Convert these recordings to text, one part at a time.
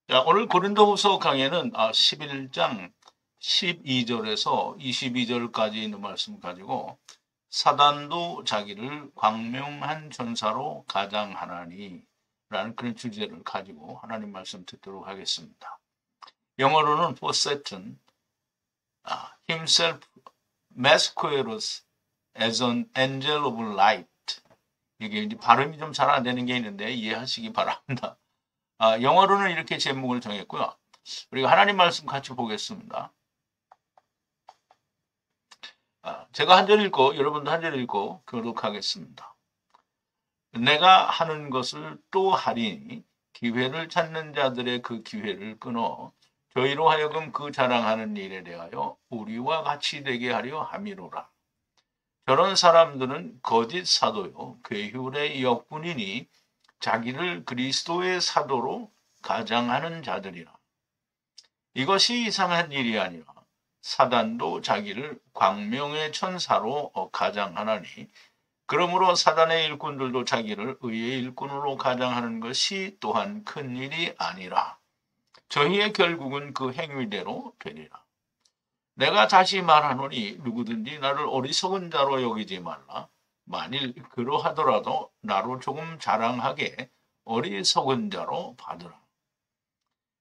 자, 오늘 고린도후서 강해는 11장 12절에서 22절까지 있는 말씀 가지고 사단도 자기를 광명한 전사로 가장하나니 라는 그런 주제를 가지고 하나님 말씀 듣도록 하겠습니다. 영어로는 for Satan himself masquerades as an angel of light. 이게 이제 발음이 좀 잘 안 되는 게 있는데 이해하시기 바랍니다. 영어로는 이렇게 제목을 정했고요. 우리가 하나님 말씀 같이 보겠습니다. 제가 한 절 읽고 여러분도 한 절 읽고 교독하겠습니다. 내가 하는 것을 또 하리니 기회를 찾는 자들의 그 기회를 끊어 저희로 하여금 그 자랑하는 일에 대하여 우리와 같이 되게 하려 함이로라. 저런 사람들은 거짓 사도요 괴휼의 역군이니 자기를 그리스도의 사도로 가장하는 자들이라. 이것이 이상한 일이 아니라 사단도 자기를 광명의 천사로 가장하나니 그러므로 사단의 일꾼들도 자기를 의의 일꾼으로 가장하는 것이 또한 큰 일이 아니라 저희의 결국은 그 행위대로 되리라. 내가 다시 말하노니 누구든지 나를 어리석은 자로 여기지 말라. 만일 그러하더라도 나로 조금 자랑하게 어리석은 자로 받으라.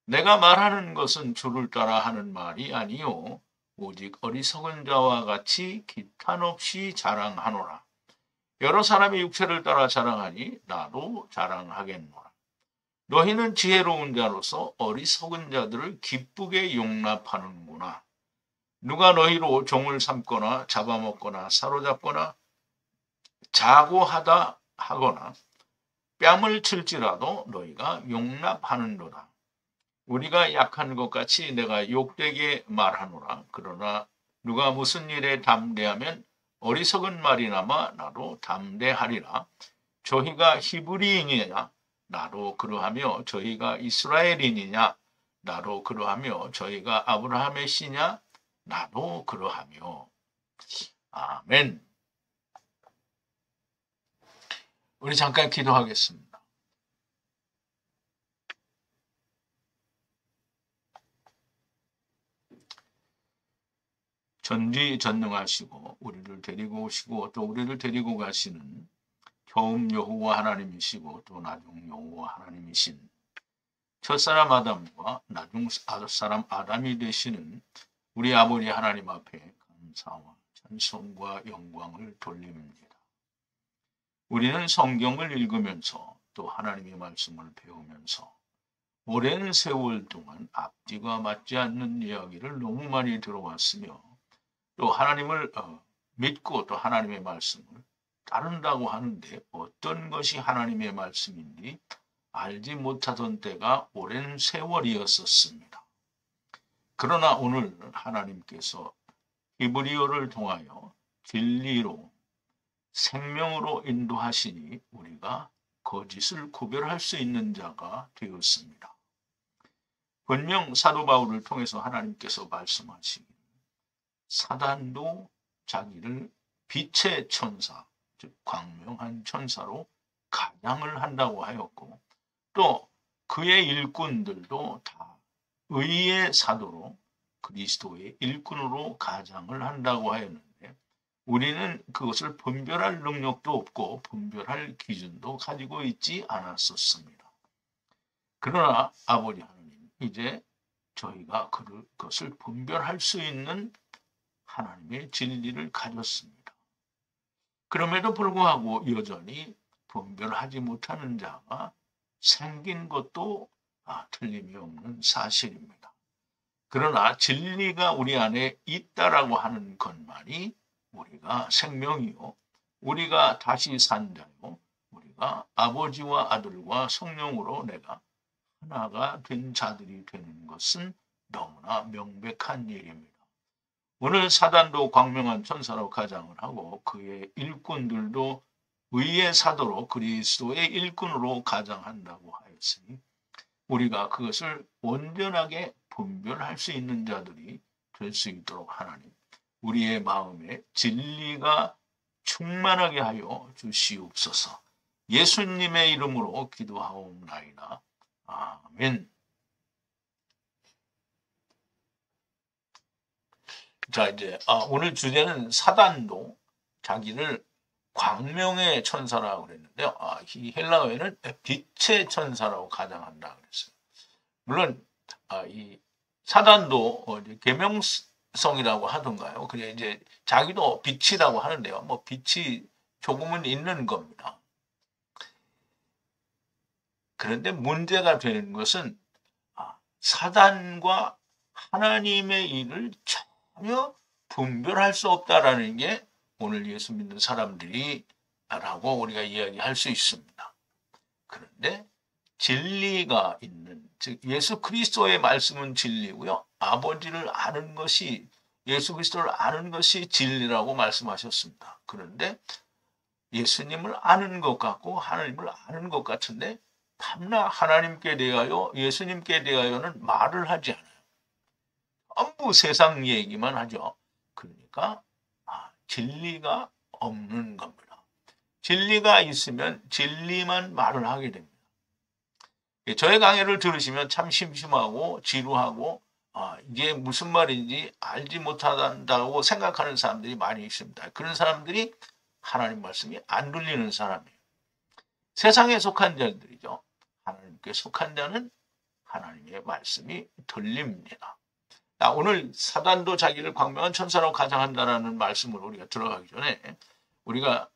내가 말하는 것은 주를 따라 하는 말이 아니요 오직 어리석은 자와 같이 기탄 없이 자랑하노라. 여러 사람이 육체를 따라 자랑하니 나도 자랑하겠노라. 너희는 지혜로운 자로서 어리석은 자들을 기쁘게 용납하는구나. 누가 너희로 종을 삼거나 잡아먹거나 사로잡거나 자고하다 하거나 뺨을 칠지라도 너희가 용납하는도다. 우리가 약한 것 같이 내가 욕되게 말하노라. 그러나 누가 무슨 일에 담대하면 어리석은 말이나마 나도 담대하리라. 저희가 히브리인이냐 나도 그러하며 저희가 이스라엘인이냐 나도 그러하며 저희가 아브라함의 씨냐 나도 그러하며. 아멘. 우리 잠깐 기도하겠습니다. 전지전능하시고 우리를 데리고 오시고 또 우리를 데리고 가시는 처음 여호와 하나님이시고 또 나중 여호와 하나님이신 첫사람 아담과 나중 사람 아담이 되시는 우리 아버지 하나님 앞에 감사와 찬송과 영광을 돌립니다. 우리는 성경을 읽으면서 또 하나님의 말씀을 배우면서 오랜 세월 동안 앞뒤가 맞지 않는 이야기를 너무 많이 들어왔으며 또 하나님을 믿고 또 하나님의 말씀을 따른다고 하는데 어떤 것이 하나님의 말씀인지 알지 못하던 때가 오랜 세월이었었습니다. 그러나 오늘 하나님께서 히브리어를 통하여 진리로 생명으로 인도하시니 우리가 거짓을 구별할 수 있는 자가 되었습니다. 분명 사도 바울을 통해서 하나님께서 말씀하시기를 사단도 자기를 빛의 천사, 즉 광명한 천사로 가장을 한다고 하였고 또 그의 일꾼들도 다 의의 사도로 그리스도의 일꾼으로 가장을 한다고 하였는데 우리는 그것을 분별할 능력도 없고 분별할 기준도 가지고 있지 않았었습니다. 그러나 아버지 하나님, 이제 저희가 그것을 분별할 수 있는 하나님의 진리를 가졌습니다. 그럼에도 불구하고 여전히 분별하지 못하는 자가 생긴 것도 틀림이 없는 사실입니다. 그러나 진리가 우리 안에 있다라고 하는 것만이 우리가 생명이요, 우리가 다시 산다요, 우리가 아버지와 아들과 성령으로 내가 하나가 된 자들이 되는 것은 너무나 명백한 일입니다. 오늘 사단도 광명한 천사로 가장을 하고 그의 일꾼들도 의의 사도로 그리스도의 일꾼으로 가장한다고 하였으니 우리가 그것을 온전하게 분별할 수 있는 자들이 될 수 있도록 하나님, 우리의 마음에 진리가 충만하게 하여 주시옵소서. 예수님의 이름으로 기도하옵나이다. 아멘. 자, 이제 오늘 주제는 사단도 자기를 광명의 천사라고 그랬는데요. 이 헬라어에는 빛의 천사라고 가장한다 그랬어요. 물론 이 사단도 계명성이라고 하던가요. 그래 이제 자기도 빛이라고 하는데요. 뭐 빛이 조금은 있는 겁니다. 그런데 문제가 되는 것은 사단과 하나님의 일을 전혀 분별할 수 없다라는 게 오늘 예수 믿는 사람들이라고 우리가 이야기할 수 있습니다. 그런데 진리가 있는, 즉 예수 그리스도의 말씀은 진리고요. 아버지를 아는 것이, 예수 그리스도를 아는 것이 진리라고 말씀하셨습니다. 그런데 예수님을 아는 것 같고 하나님을 아는 것 같은데 밤낮 하나님께 대하여 예수님께 대하여는 말을 하지 않아요. 전부 세상 얘기만 하죠. 그러니까 진리가 없는 겁니다. 진리가 있으면 진리만 말을 하게 됩니다. 저의 강의를 들으시면 참 심심하고 지루하고 이게 무슨 말인지 알지 못한다고 생각하는 사람들이 많이 있습니다. 그런 사람들이 하나님 말씀이 안 들리는 사람이에요. 세상에 속한 자들이죠. 하나님께 속한 자는 하나님의 말씀이 들립니다. 오늘 사단도 자기를 광명한 천사라고 가장한다는 말씀을 우리가 들어가기 전에 우리가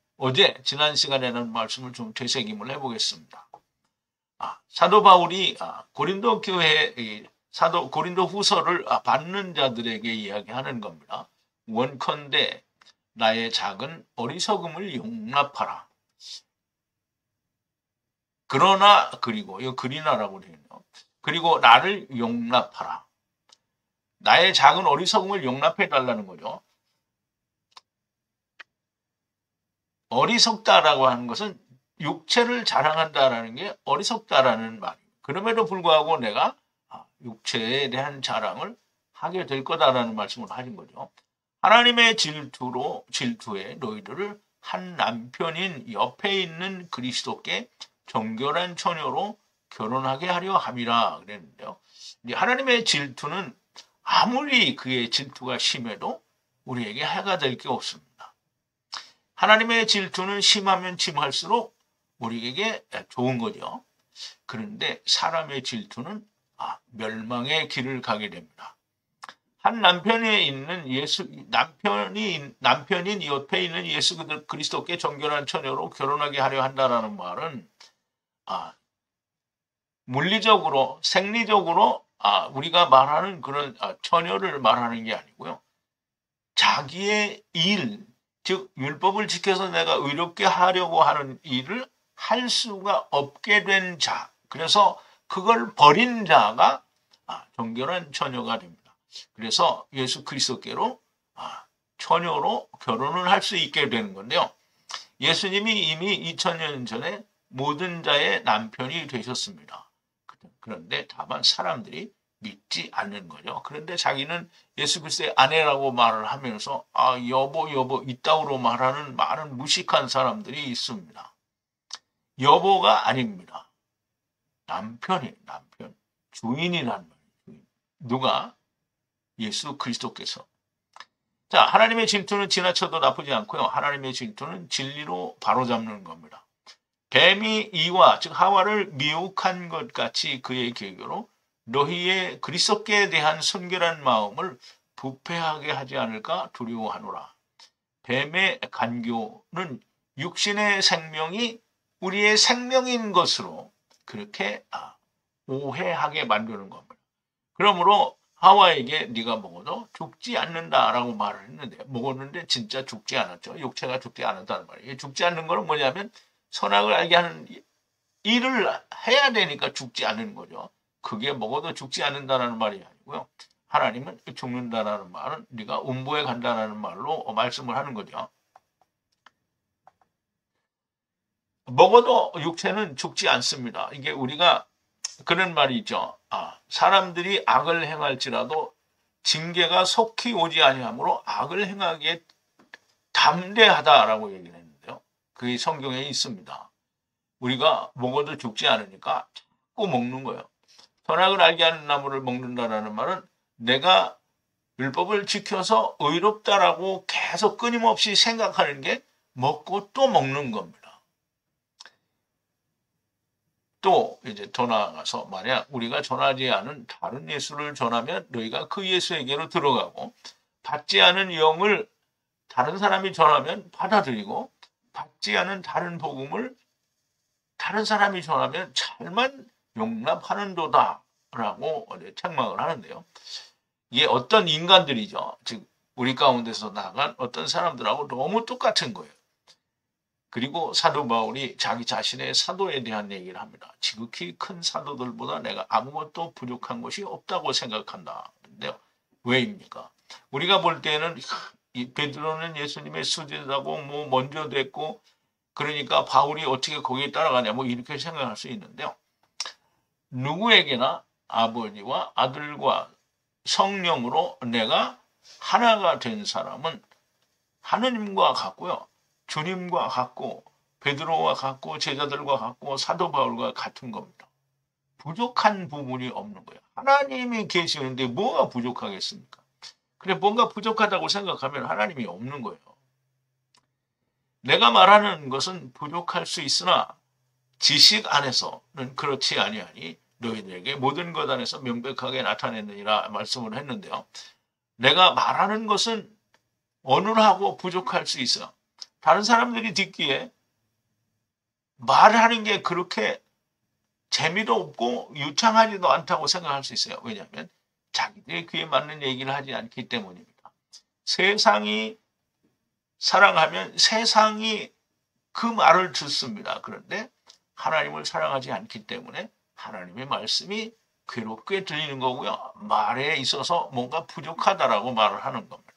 지난 시간에는 말씀을 좀 되새김을 해보겠습니다. 사도 바울이 고린도 교회 고린도 후서를 받는 자들에게 이야기하는 겁니다. 원컨대 나의 작은 어리석음을 용납하라. 그러나 그리나라고 되네요. 그리고 나를 용납하라. 나의 작은 어리석음을 용납해 달라는 거죠. 어리석다라고 하는 것은 육체를 자랑한다라는 게 어리석다라는 말이에요. 그럼에도 불구하고 내가 육체에 대한 자랑을 하게 될 거다라는 말씀을 하신 거죠. 하나님의 질투에 너희들을 한 남편인 옆에 있는 그리스도께 정결한 처녀로 결혼하게 하려 함이라 그랬는데요. 하나님의 질투는 아무리 그의 질투가 심해도 우리에게 해가 될 게 없습니다. 하나님의 질투는 심하면 심할수록 우리에게 좋은 거죠. 그런데 사람의 질투는 멸망의 길을 가게 됩니다. 한 남편이 있는 남편인 옆에 있는 예수 그리스도께 정결한 처녀로 결혼하게 하려 한다라는 말은 물리적으로 생리적으로 우리가 말하는 그런 처녀를 말하는 게 아니고요. 자기의 일, 즉 율법을 지켜서 내가 의롭게 하려고 하는 일을 할 수가 없게 된 자, 그래서 그걸 버린 자가 정결한 처녀가 됩니다. 그래서 예수 그리스도께로 처녀로 결혼을 할 수 있게 되는 건데요. 예수님이 이미 2000년 전에 모든 자의 남편이 되셨습니다. 그런데 다만 사람들이 믿지 않는 거죠. 그런데 자기는 예수 그리스도의 아내라고 말을 하면서 여보 이따구로 말하는 많은 무식한 사람들이 있습니다. 여보가 아닙니다. 남편이에요. 남편. 주인이란 말이에요. 누가? 예수 그리스도께서. 자, 하나님의 질투는 지나쳐도 나쁘지 않고요. 하나님의 질투는 진리로 바로잡는 겁니다. 뱀이 이와 즉 하와를 미혹한 것 같이 그의 계교로 너희의 그리스도께 대한 순결한 마음을 부패하게 하지 않을까 두려워하노라. 뱀의 간교는 육신의 생명이 우리의 생명인 것으로 그렇게 오해하게 만드는 겁니다. 그러므로 하와에게 네가 먹어도 죽지 않는다라고 말을 했는데 먹었는데 진짜 죽지 않았죠. 육체가 죽지 않았다는 말이에요. 죽지 않는 것은 뭐냐면 선악을 알게 하는 일을 해야 되니까 죽지 않는 거죠. 그게 먹어도 죽지 않는다는 말이 아니고요. 하나님은 죽는다라는 말은 네가 음부에 간다라는 말로 말씀을 하는 거죠. 먹어도 육체는 죽지 않습니다. 이게 우리가 그런 말이 있죠. 사람들이 악을 행할지라도 징계가 속히 오지 아니하므로 악을 행하기에 담대하다라고 얘기를 했는데요. 그게 성경에 있습니다. 우리가 먹어도 죽지 않으니까 자꾸 먹는 거예요. 선악을 알게 하는 나무를 먹는다라는 말은 내가 율법을 지켜서 의롭다라고 계속 끊임없이 생각하는 게 먹고 또 먹는 겁니다. 또 이제 더 나아가서 만약 우리가 전하지 않은 다른 예수를 전하면 너희가 그 예수에게로 들어가고 받지 않은 영을 다른 사람이 전하면 받아들이고 받지 않은 다른 복음을 다른 사람이 전하면 잘만 용납하는도다 라고 책망을 하는데요. 이게 어떤 인간들이죠. 즉 우리 가운데서 나간 어떤 사람들하고 너무 똑같은 거예요. 그리고 사도 바울이 자기 자신의 사도에 대한 얘기를 합니다. 지극히 큰 사도들보다 내가 아무것도 부족한 것이 없다고 생각한다. 근데요. 왜입니까? 우리가 볼 때는 이 베드로는 예수님의 수제자고 뭐 먼저 됐고 그러니까 바울이 어떻게 거기에 따라가냐 뭐 이렇게 생각할 수 있는데요. 누구에게나 아버지와 아들과 성령으로 내가 하나가 된 사람은 하느님과 같고요. 주님과 같고 베드로와 같고 제자들과 같고 사도 바울과 같은 겁니다. 부족한 부분이 없는 거예요. 하나님이 계시는데 뭐가 부족하겠습니까? 그래 뭔가 부족하다고 생각하면 하나님이 없는 거예요. 내가 말하는 것은 부족할 수 있으나 지식 안에서는 그렇지 아니하니 너희들에게 모든 것 안에서 명백하게 나타냈느니라 말씀을 했는데요. 내가 말하는 것은 어눌하고 부족할 수 있어. 다른 사람들이 듣기에 말하는 게 그렇게 재미도 없고 유창하지도 않다고 생각할 수 있어요. 왜냐하면 자기들의 귀에 맞는 얘기를 하지 않기 때문입니다. 세상이 사랑하면 세상이 그 말을 듣습니다. 그런데 하나님을 사랑하지 않기 때문에 하나님의 말씀이 괴롭게 들리는 거고요. 말에 있어서 뭔가 부족하다라고 말을 하는 겁니다.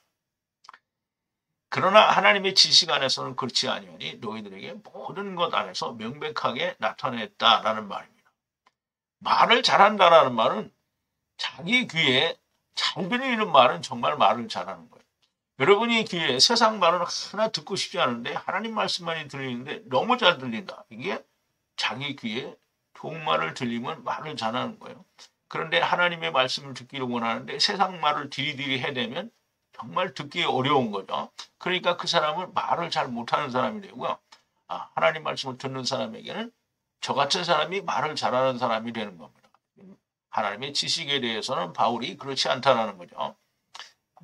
그러나 하나님의 지식 안에서는 그렇지 아니하니 너희들에게 모든 것 안에서 명백하게 나타냈다라는 말입니다. 말을 잘한다라는 말은 자기 귀에 잘 들리는 말은 정말 말을 잘하는 거예요. 여러분이 귀에 세상 말은 하나 듣고 싶지 않은데 하나님 말씀만이 들리는데 너무 잘 들린다. 이게 자기 귀에 좋은 말을 들리면 말을 잘하는 거예요. 그런데 하나님의 말씀을 듣기를 원하는데 세상 말을 디리디리 해대면 정말 듣기 어려운 거죠. 그러니까 그 사람은 말을 잘 못하는 사람이 되고요. 하나님 말씀을 듣는 사람에게는 저 같은 사람이 말을 잘하는 사람이 되는 겁니다. 하나님의 지식에 대해서는 바울이 그렇지 않다는 거죠.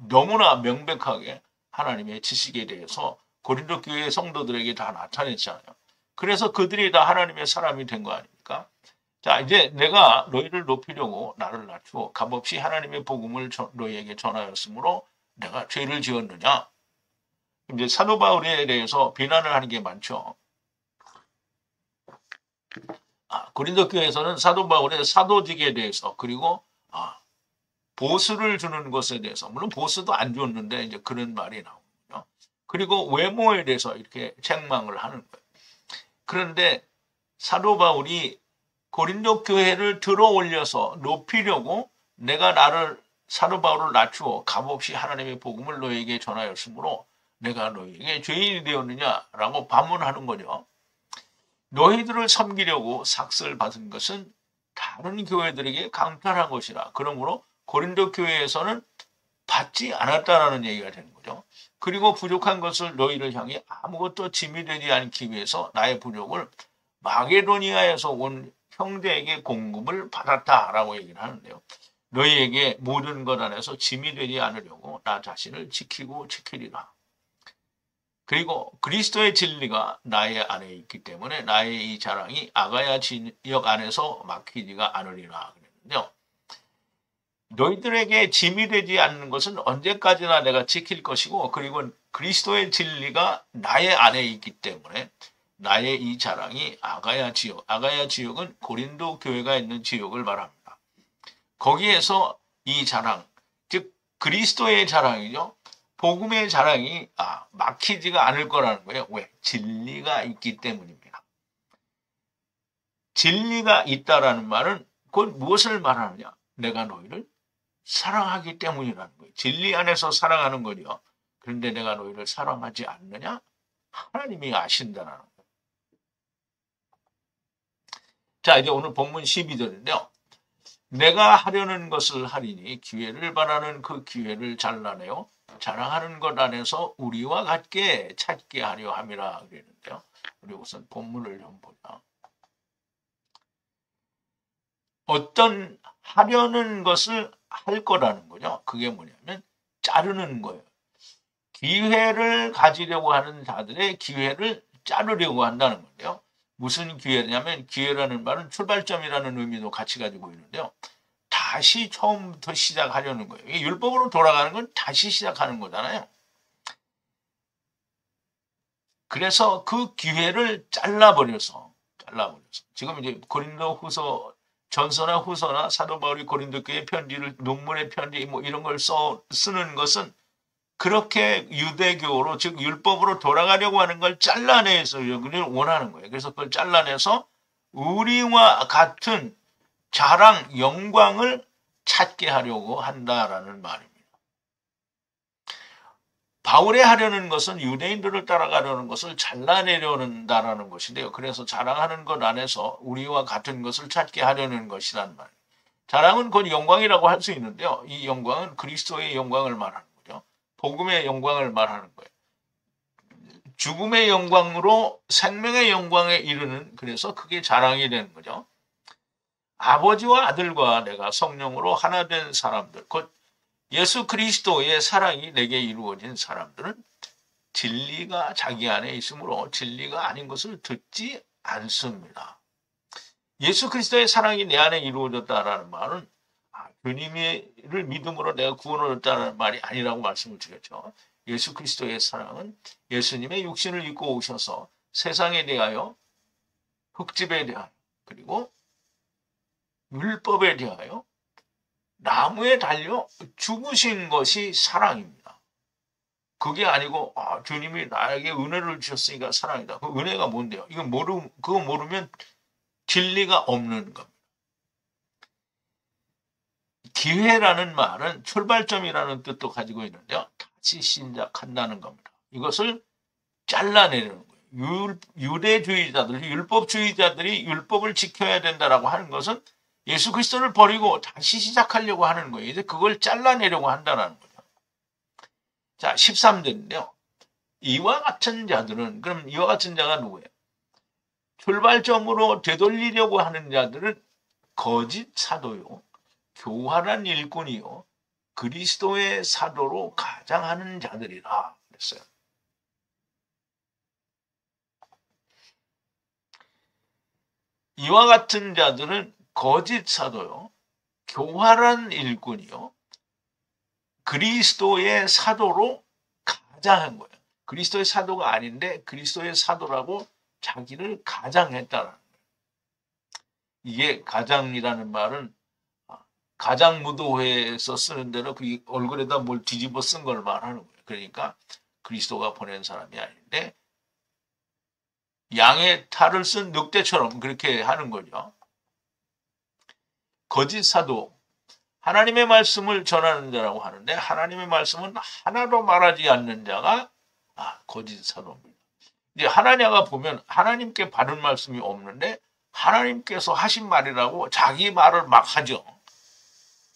너무나 명백하게 하나님의 지식에 대해서 고린도 교회 성도들에게 다 나타냈잖아요. 그래서 그들이 다 하나님의 사람이 된 거 아닙니까? 자, 이제 내가 너희를 높이려고 나를 낮추어 값없이 하나님의 복음을 너희에게 전하였으므로 내가 죄를 지었느냐? 이제 사도 바울에 대해서 비난을 하는 게 많죠. 고린도 교회에서는 사도 바울의 사도직에 대해서 그리고 보수를 주는 것에 대해서 물론 보수도 안 줬는데 이제 그런 말이 나오거든요. 그리고 외모에 대해서 이렇게 책망을 하는 거예요. 그런데 사도 바울이 고린도 교회를 들어 올려서 높이려고 내가 사도 바울을 낮추어 값없이 하나님의 복음을 너에게 전하였으므로 내가 너에게 죄인이 되었느냐라고 반문하는 거죠. 너희들을 섬기려고 삭슬 받은 것은 다른 교회들에게 강탈한 것이라. 그러므로 고린도 교회에서는 받지 않았다라는 얘기가 되는 거죠. 그리고 부족한 것을 너희를 향해 아무것도 짐이 되지 않기 위해서 나의 부족을 마게도니아에서 온 형제에게 공급을 받았다라고 얘기를 하는데요. 너희에게 모든 것 안에서 짐이 되지 않으려고 나 자신을 지키리라. 그리고 그리스도의 진리가 나의 안에 있기 때문에 나의 이 자랑이 아가야 지역 안에서 막히지가 않으리라 그랬는데요. 너희들에게 짐이 되지 않는 것은 언제까지나 내가 지킬 것이고 그리고 그리스도의 진리가 나의 안에 있기 때문에 나의 이 자랑이 아가야 지역은 고린도 교회가 있는 지역을 말합니다. 거기에서 이 자랑, 즉 그리스도의 자랑이죠. 복음의 자랑이 막히지가 않을 거라는 거예요. 왜? 진리가 있기 때문입니다. 진리가 있다라는 말은 그건 무엇을 말하느냐? 내가 너희를 사랑하기 때문이라는 거예요. 진리 안에서 사랑하는 거죠. 그런데 내가 너희를 사랑하지 않느냐? 하나님이 아신다는 거예요. 자, 이제 오늘 본문 12절인데요. 내가 하려는 것을 하리니 기회를 바라는 그 기회를 잘라내요. 자랑하는 것 안에서 우리와 같게 찾게 하려 함이라 그랬는데요. 우리 우선 본문을 좀 보자. 어떤 하려는 것을 할 거라는 거죠. 그게 뭐냐면 자르는 거예요. 기회를 가지려고 하는 자들의 기회를 자르려고 한다는 건데요. 무슨 기회냐면 기회라는 말은 출발점이라는 의미도 같이 가지고 있는데요. 다시 처음부터 시작하려는 거예요. 율법으로 돌아가는 건 다시 시작하는 거잖아요. 그래서 그 기회를 잘라버려서 지금 이제 고린도 전서나 후서나 사도 바울이 고린도 교회 편지를 논문의 편지 뭐 이런 걸 쓰는 것은 그렇게 유대교로 즉 율법으로 돌아가려고 하는 걸 잘라내서 여기를 원하는 거예요. 그래서 그걸 잘라내서 우리와 같은 자랑, 영광을 찾게 하려고 한다라는 말입니다. 바울의 하려는 것은 유대인들을 따라가려는 것을 잘라내려는다라는 것인데요. 그래서 자랑하는 것 안에서 우리와 같은 것을 찾게 하려는 것이란 말이에요. 자랑은 곧 영광이라고 할 수 있는데요. 이 영광은 그리스도의 영광을 말하는 거죠. 복음의 영광을 말하는 거예요. 죽음의 영광으로 생명의 영광에 이르는 그래서 그게 자랑이 되는 거죠. 아버지와 아들과 내가 성령으로 하나 된 사람들, 곧 예수 그리스도의 사랑이 내게 이루어진 사람들은 진리가 자기 안에 있으므로 진리가 아닌 것을 듣지 않습니다. 예수 그리스도의 사랑이 내 안에 이루어졌다라는 말은 주님을 믿음으로 내가 구원을 얻었다는 말이 아니라고 말씀을 드렸죠. 예수 그리스도의 사랑은 예수님의 육신을 입고 오셔서 세상에 대하여 흙집에 대하여 그리고 율법에 대하여 나무에 달려 죽으신 것이 사랑입니다. 그게 아니고 주님이 나에게 은혜를 주셨으니까 사랑이다. 그 은혜가 뭔데요? 그거 모르면 진리가 없는 겁니다. 기회라는 말은 출발점이라는 뜻도 가지고 있는데요. 다시 시작한다는 겁니다. 이것을 잘라내려는 거예요. 유대주의자들, 율법주의자들이 율법을 지켜야 된다라고 하는 것은 예수 그리스도를 버리고 다시 시작하려고 하는 거예요. 이제 그걸 잘라내려고 한다는 거죠. 자, 13절인데요. 이와 같은 자들은, 그럼 이와 같은 자가 누구예요? 출발점으로 되돌리려고 하는 자들은 거짓 사도요, 교활한 일꾼이요, 그리스도의 사도로 가장하는 자들이라 그랬어요. 이와 같은 자들은 거짓 사도요, 교활한 일꾼이요, 그리스도의 사도로 가장한 거예요. 그리스도의 사도가 아닌데 그리스도의 사도라고 자기를 가장했다는 거예요. 이게 가장이라는 말은 가장무도회에서 쓰는 대로 그 얼굴에다 뭘 뒤집어 쓴 걸 말하는 거예요. 그러니까 그리스도가 보낸 사람이 아닌데 양의 탈을 쓴 늑대처럼 그렇게 하는 거죠. 거짓 사도, 하나님의 말씀을 전하는 자라고 하는데 하나님의 말씀은 하나도 말하지 않는 자가 거짓 사도입니다. 이제 하나냐가 보면 하나님께 받은 말씀이 없는데 하나님께서 하신 말이라고 자기 말을 막 하죠.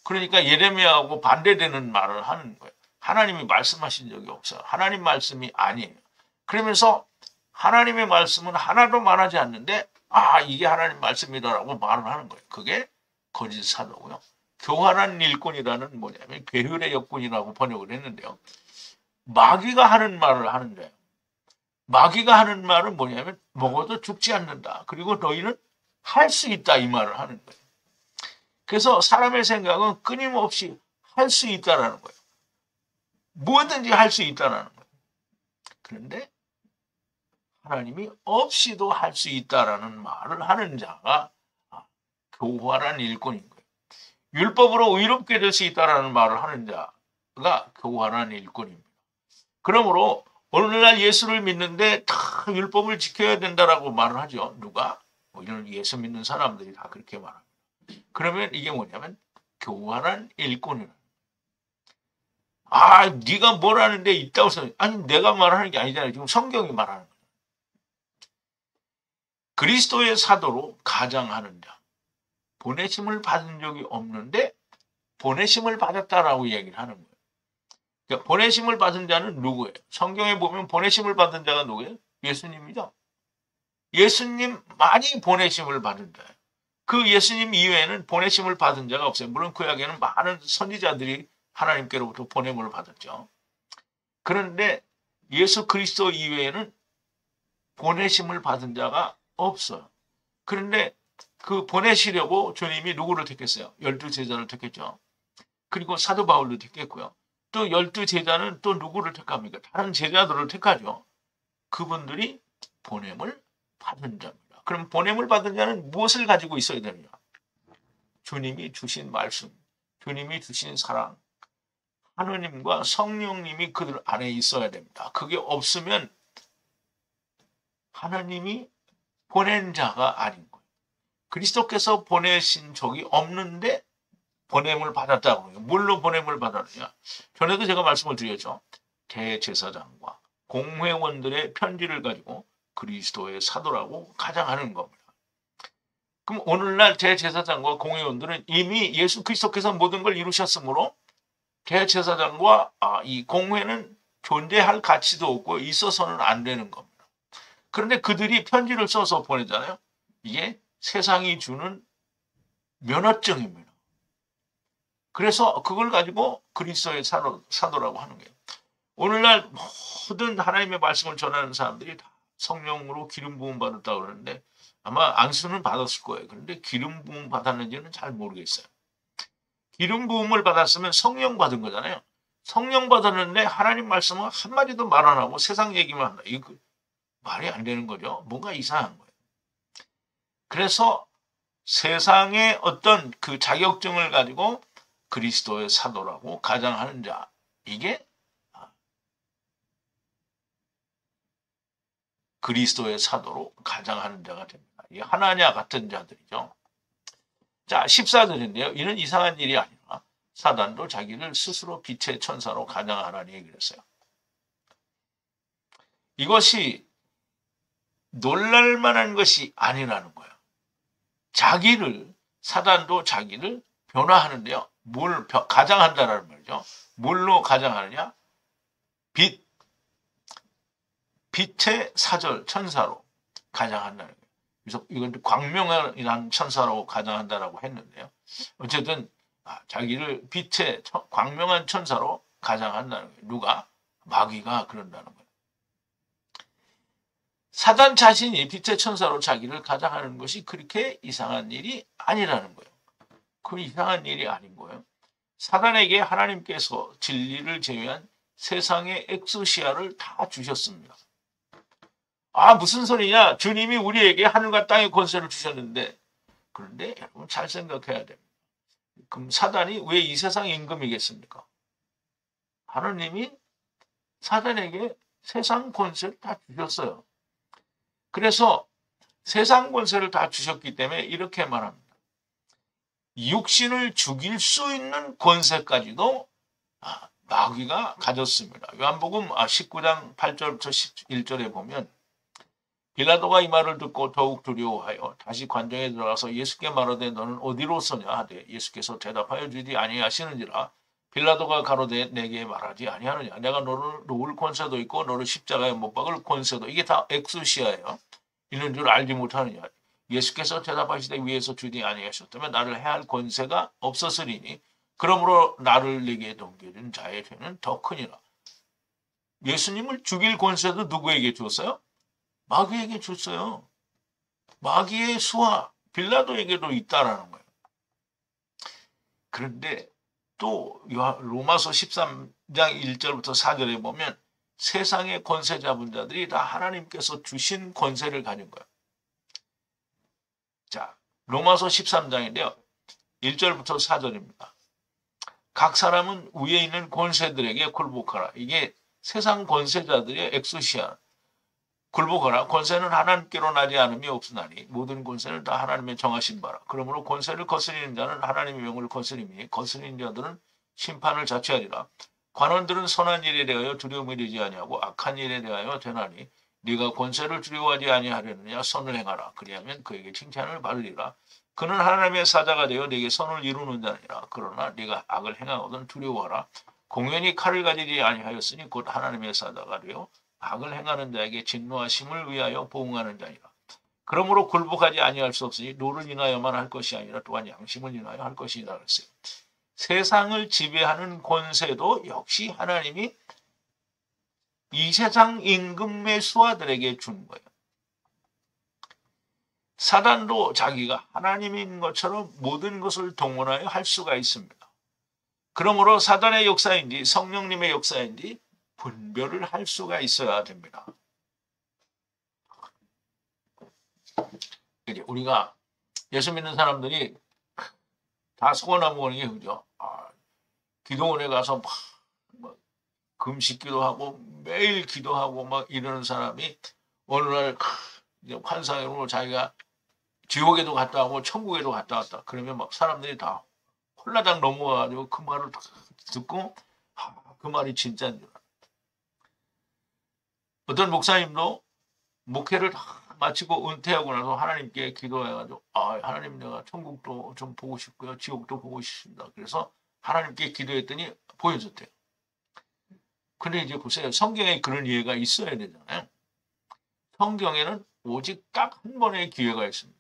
그러니까 예레미야하고 반대되는 말을 하는 거예요. 하나님이 말씀하신 적이 없어요. 하나님 말씀이 아니에요. 그러면서 하나님의 말씀은 하나도 말하지 않는데 이게 하나님 말씀이다라고 말을 하는 거예요. 그게 거짓 사도고요. 교활한 일꾼이라는 뭐냐면 괴율의 역군이라고 번역을 했는데요. 마귀가 하는 말을 하는 거예요. 마귀가 하는 말은 뭐냐면 먹어도 죽지 않는다. 그리고 너희는 할 수 있다 이 말을 하는 거예요. 그래서 사람의 생각은 끊임없이 할 수 있다라는 거예요. 뭐든지 할 수 있다라는 거예요. 그런데 하나님이 없이도 할 수 있다라는 말을 하는 자가 교활한 일꾼인 거예요. 율법으로 의롭게 될 수 있다라는 말을 하는 자가 교활한 일꾼입니다. 그러므로 오늘날 예수를 믿는데 다 율법을 지켜야 된다라고 말을 하죠. 누가? 이런 예수 믿는 사람들이 다 그렇게 말합니다. 그러면 이게 뭐냐면 교활한 일꾼이라는 거예요. 네가 뭘 하는데 있다고 해서 아니 내가 말하는 게 아니잖아요. 지금 성경이 말하는 거예요. 그리스도의 사도로 가장하는 자. 보내심을 받은 적이 없는데 보내심을 받았다라고 얘기를 하는 거예요. 그러니까 보내심을 받은 자는 누구예요? 성경에 보면 보내심을 받은 자가 누구예요? 예수님이죠. 예수님만이 보내심을 받은 자예요. 그 예수님 이외에는 보내심을 받은 자가 없어요. 물론 구약에는 많은 선지자들이 하나님께로부터 보냄을 받았죠. 그런데 예수 그리스도 이외에는 보내심을 받은 자가 없어요. 그런데 그 보내시려고 주님이 누구를 택했어요? 12제자를 택했죠. 그리고 사도 바울도 택했고요. 또 12제자는 또 누구를 택합니까? 다른 제자들을 택하죠. 그분들이 보냄을 받은 자입니다. 그럼 보냄을 받은 자는 무엇을 가지고 있어야 되느냐? 주님이 주신 말씀, 주님이 주신 사랑, 하느님과 성령님이 그들 안에 있어야 됩니다. 그게 없으면 하나님이 보낸 자가 아닌 거예요. 그리스도께서 보내신 적이 없는데 보냄을 받았다고 해요. 뭘로 보냄을 받았느냐? 전에도 제가 말씀을 드렸죠. 대제사장과 공회원들의 편지를 가지고 그리스도의 사도라고 가장하는 겁니다. 그럼 오늘날 대제사장과 공회원들은 이미 예수 그리스도께서 모든 걸 이루셨으므로 대제사장과 이 공회는 존재할 가치도 없고 있어서는 안 되는 겁니다. 그런데 그들이 편지를 써서 보내잖아요. 이게 세상이 주는 면허증입니다. 그래서 그걸 가지고 그리스도의 사도라고 하는 거예요. 오늘날 모든 하나님의 말씀을 전하는 사람들이 다 성령으로 기름 부음 받았다고 그러는데 아마 안수는 받았을 거예요. 그런데 기름 부음 받았는지는 잘 모르겠어요. 기름 부음을 받았으면 성령 받은 거잖아요. 성령 받았는데 하나님 말씀은 한마디도 말 안 하고 세상 얘기만 한다. 이거 말이 안 되는 거죠. 뭔가 이상한 거예요. 그래서 세상의 어떤 그 자격증을 가지고 그리스도의 사도라고 가장하는 자, 이게 그리스도의 사도로 가장하는 자가 됩니다. 이 하나냐 같은 자들이죠. 자, 14절인데요. 이는 이상한 일이 아니라 사단도 자기를 스스로 빛의 천사로 가장하라니 얘기를 했어요. 이것이 놀랄만한 것이 아니라는 거예요. 사단도 자기를 변화하는데요. 뭘 가장한다라는 말이죠. 뭘로 가장하느냐? 빛의 사절 천사로 가장한다는 거예요. 그래서 이건 광명이라는 천사로 가장한다라고 했는데요. 어쨌든 자기를 빛의 광명한 천사로 가장한다는 거예요. 누가? 마귀가 그런다는 거예요. 사단 자신이 빛의 천사로 자기를 가장하는 것이 그렇게 이상한 일이 아니라는 거예요. 그 이상한 일이 아닌 거예요. 사단에게 하나님께서 진리를 제외한 세상의 엑소시아를 다 주셨습니다. 무슨 소리냐? 주님이 우리에게 하늘과 땅의 권세를 주셨는데, 그런데 여러분 잘 생각해야 됩니다. 그럼 사단이 왜 이 세상 임금이겠습니까? 하나님이 사단에게 세상 권세를 다 주셨어요. 그래서 세상 권세를 다 주셨기 때문에 이렇게 말합니다. 육신을 죽일 수 있는 권세까지도 마귀가 가졌습니다. 요한복음 19장 8절부터 11절에 보면 빌라도가 이 말을 듣고 더욱 두려워하여 다시 관정에 들어가서 예수께 말하되 너는 어디로 서냐 하되 예수께서 대답하여 주지 아니하시는지라. 빌라도가 가로되 내게 말하지 아니하느냐. 내가 너를 놓을 권세도 있고 너를 십자가에 못 박을 권세도, 이게 다 엑수시아예요. 있는 줄 알지 못하느냐. 예수께서 대답하시되 위에서 주지 아니하셨다면 나를 해할 권세가 없었으리니 그러므로 나를 내게 넘겨준 자의 죄는 더 크니라. 예수님을 죽일 권세도 누구에게 줬어요? 마귀에게 줬어요. 마귀의 수하 빌라도에게도 있다라는 거예요. 그런데 또 로마서 13장 1절부터 4절에 보면 세상의 권세 잡은 자들이 다 하나님께서 주신 권세를 가진 거예요. 자, 로마서 13장인데요. 1절부터 4절입니다. 각 사람은 위에 있는 권세들에게 굴복하라. 이게 세상 권세자들의 엑소시아. 굴복하라. 권세는 하나님께로 나지 않음이 없으나니 모든 권세는 다 하나님의 정하신 바라. 그러므로 권세를 거스리는 자는 하나님의 명을 거스리니 거스리는 자들은 심판을 자취하리라. 관원들은 선한 일에 대하여 두려움을 이지 아니하고 악한 일에 대하여 되나니 네가 권세를 두려워하지 아니하려느냐 선을 행하라. 그리하면 그에게 칭찬을 받으리라. 그는 하나님의 사자가 되어 네게 선을 이루는 자니라. 그러나 네가 악을 행하거든 두려워하라. 공연히 칼을 가지지 아니하였으니 곧 하나님의 사자가 되어 악을 행하는 자에게 진노하심을 위하여 보응하는 자니라. 그러므로 굴복하지 아니할 수 없으니 노를 인하여만 할 것이 아니라 또한 양심을 인하여 할 것이라 그랬어요. 세상을 지배하는 권세도 역시 하나님이 이 세상 임금의 수하들에게 준 거예요. 사단도 자기가 하나님인 것처럼 모든 것을 동원하여 할 수가 있습니다. 그러므로 사단의 역사인지 성령님의 역사인지 분별을 할 수가 있어야 됩니다. 이제 우리가 예수 믿는 사람들이 다 소원하고 오는 게 그죠? 기도원에 가서 막 금식기도 하고 매일 기도하고 막 이러는 사람이 어느 날 이제 환상으로 자기가 지옥에도 갔다 오고 천국에도 갔다 왔다. 그러면 막 사람들이 다 홀라당 넘어가가지고 그 말을 듣고 그 말이 진짜인 줄 알아. 어떤 목사님도 목회를 다 마치고 은퇴하고 나서 하나님께 기도해가지고 하나님 내가 천국도 좀 보고 싶고요. 지옥도 보고 싶습니다. 그래서 하나님께 기도했더니 보여줬대요. 근데 이제 보세요. 성경에 그런 예가 있어야 되잖아요. 성경에는 오직 딱 한 번의 기회가 있습니다.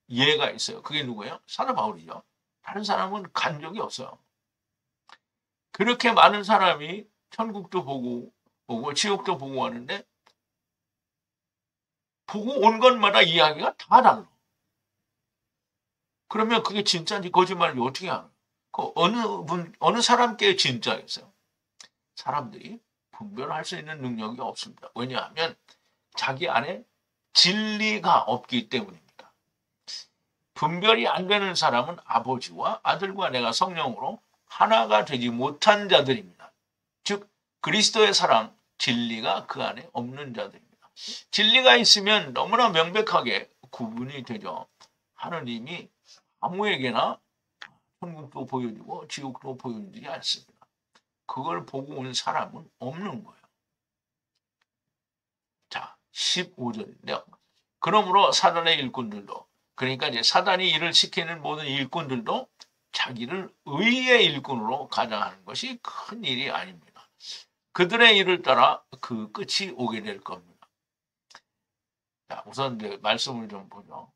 예가 있어요. 그게 누구예요? 사도 바울이죠. 다른 사람은 간 적이 없어요. 그렇게 많은 사람이 천국도 보고 오고 지옥도 보고 왔는데 보고 온 것마다 이야기가 다 달라. 그러면 그게 진짜인지 거짓말인지 어떻게 알아요? 그 어느 사람께 진짜였어요? 사람들이 분별할 수 있는 능력이 없습니다. 왜냐하면 자기 안에 진리가 없기 때문입니다. 분별이 안 되는 사람은 아버지와 아들과 내가 성령으로 하나가 되지 못한 자들입니다. 즉 그리스도의 사랑, 진리가 그 안에 없는 자들입니다. 진리가 있으면 너무나 명백하게 구분이 되죠. 하느님이 아무에게나 천국도 보여주고 지옥도 보여주지 않습니다. 그걸 보고 온 사람은 없는 거예요. 자, 15절인데요. 그러므로 사단의 일꾼들도, 그러니까 이제 사단이 일을 시키는 모든 일꾼들도 자기를 의의 일꾼으로 가장하는 것이 큰 일이 아닙니다. 그들의 일을 따라 그 끝이 오게 될 겁니다. 자, 우선 이제 말씀을 좀 보죠.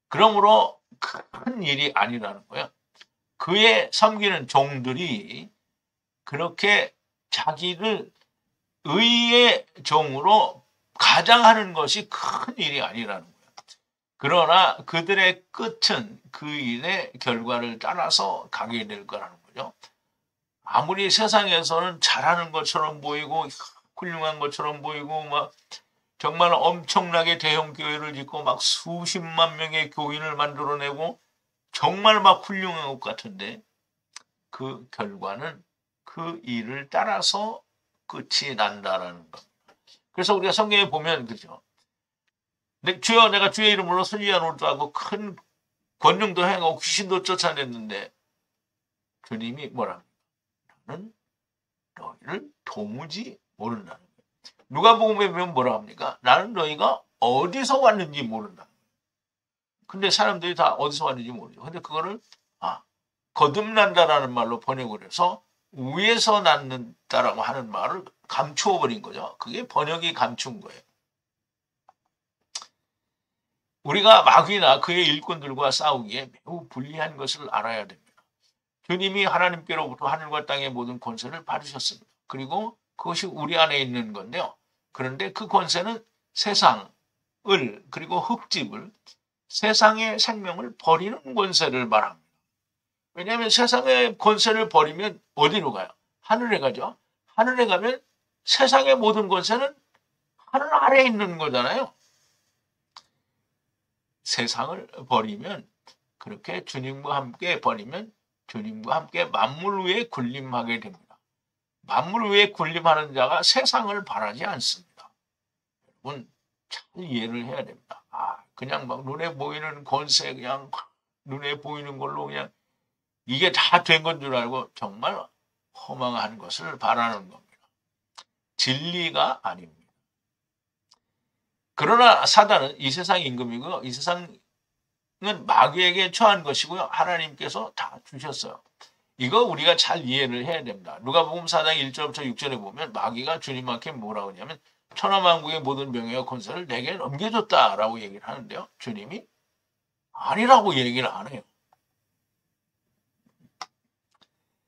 그러므로 큰 일이 아니라는 거예요. 그의 섬기는 종들이 그렇게 자기를 의의 종으로 가장하는 것이 큰 일이 아니라는 거예요. 그러나 그들의 끝은 그 일의 결과를 따라서 가게 될 거라는 거죠. 아무리 세상에서는 잘하는 것처럼 보이고 훌륭한 것처럼 보이고 막 정말 엄청나게 대형 교회를 짓고 막 수십만 명의 교인을 만들어내고 정말 막 훌륭한 것 같은데 그 결과는 그 일을 따라서 끝이 난다라는 것. 그래서 우리가 성경에 보면 그렇죠. 주여 내가 주의 이름으로 선지자 노릇도 하고 큰 권능도 행하고 귀신도 쫓아냈는데 주님이 뭐라 나는 너희를 도무지 모른다는 거예요. 누가복음에 보면 뭐라 합니까? 나는 너희가 어디서 왔는지 모른다. 근데 사람들이 다 어디서 왔는지 모르죠. 근데 그거를 거듭난다라는 말로 번역을 해서 위에서 낳는다라고 하는 말을 감추어 버린 거죠. 그게 번역이 감춘 거예요. 우리가 마귀나 그의 일꾼들과 싸우기에 매우 불리한 것을 알아야 됩니다. 주님이 하나님께로부터 하늘과 땅의 모든 권세를 받으셨습니다. 그리고 그것이 우리 안에 있는 건데요. 그런데 그 권세는 세상을 그리고 흙집을 세상의 생명을 버리는 권세를 말합니다. 왜냐하면 세상의 권세를 버리면 어디로 가요? 하늘에 가죠. 하늘에 가면 세상의 모든 권세는 하늘 아래에 있는 거잖아요. 세상을 버리면 그렇게 주님과 함께 버리면 주님과 함께 만물 위에 군림하게 됩니다. 만물 위에 군림하는 자가 세상을 바라지 않습니다. 여러분 잘 이해를 해야 됩니다. 그냥 막 눈에 보이는 권세 그냥 눈에 보이는 걸로 그냥 이게 다 된 건 줄 알고 정말 허망한 것을 바라는 겁니다. 진리가 아닙니다. 그러나 사단은 이 세상 임금이고요. 이 세상은 마귀에게 처한 것이고요. 하나님께서 다 주셨어요. 이거 우리가 잘 이해를 해야 됩니다. 누가복음 4장 1절부터 6절에 보면 마귀가 주님한테 뭐라고 하냐면 천하만국의 모든 명예와 권세를 내게 넘겨줬다라고 얘기를 하는데요. 주님이 아니라고 얘기를 안 해요.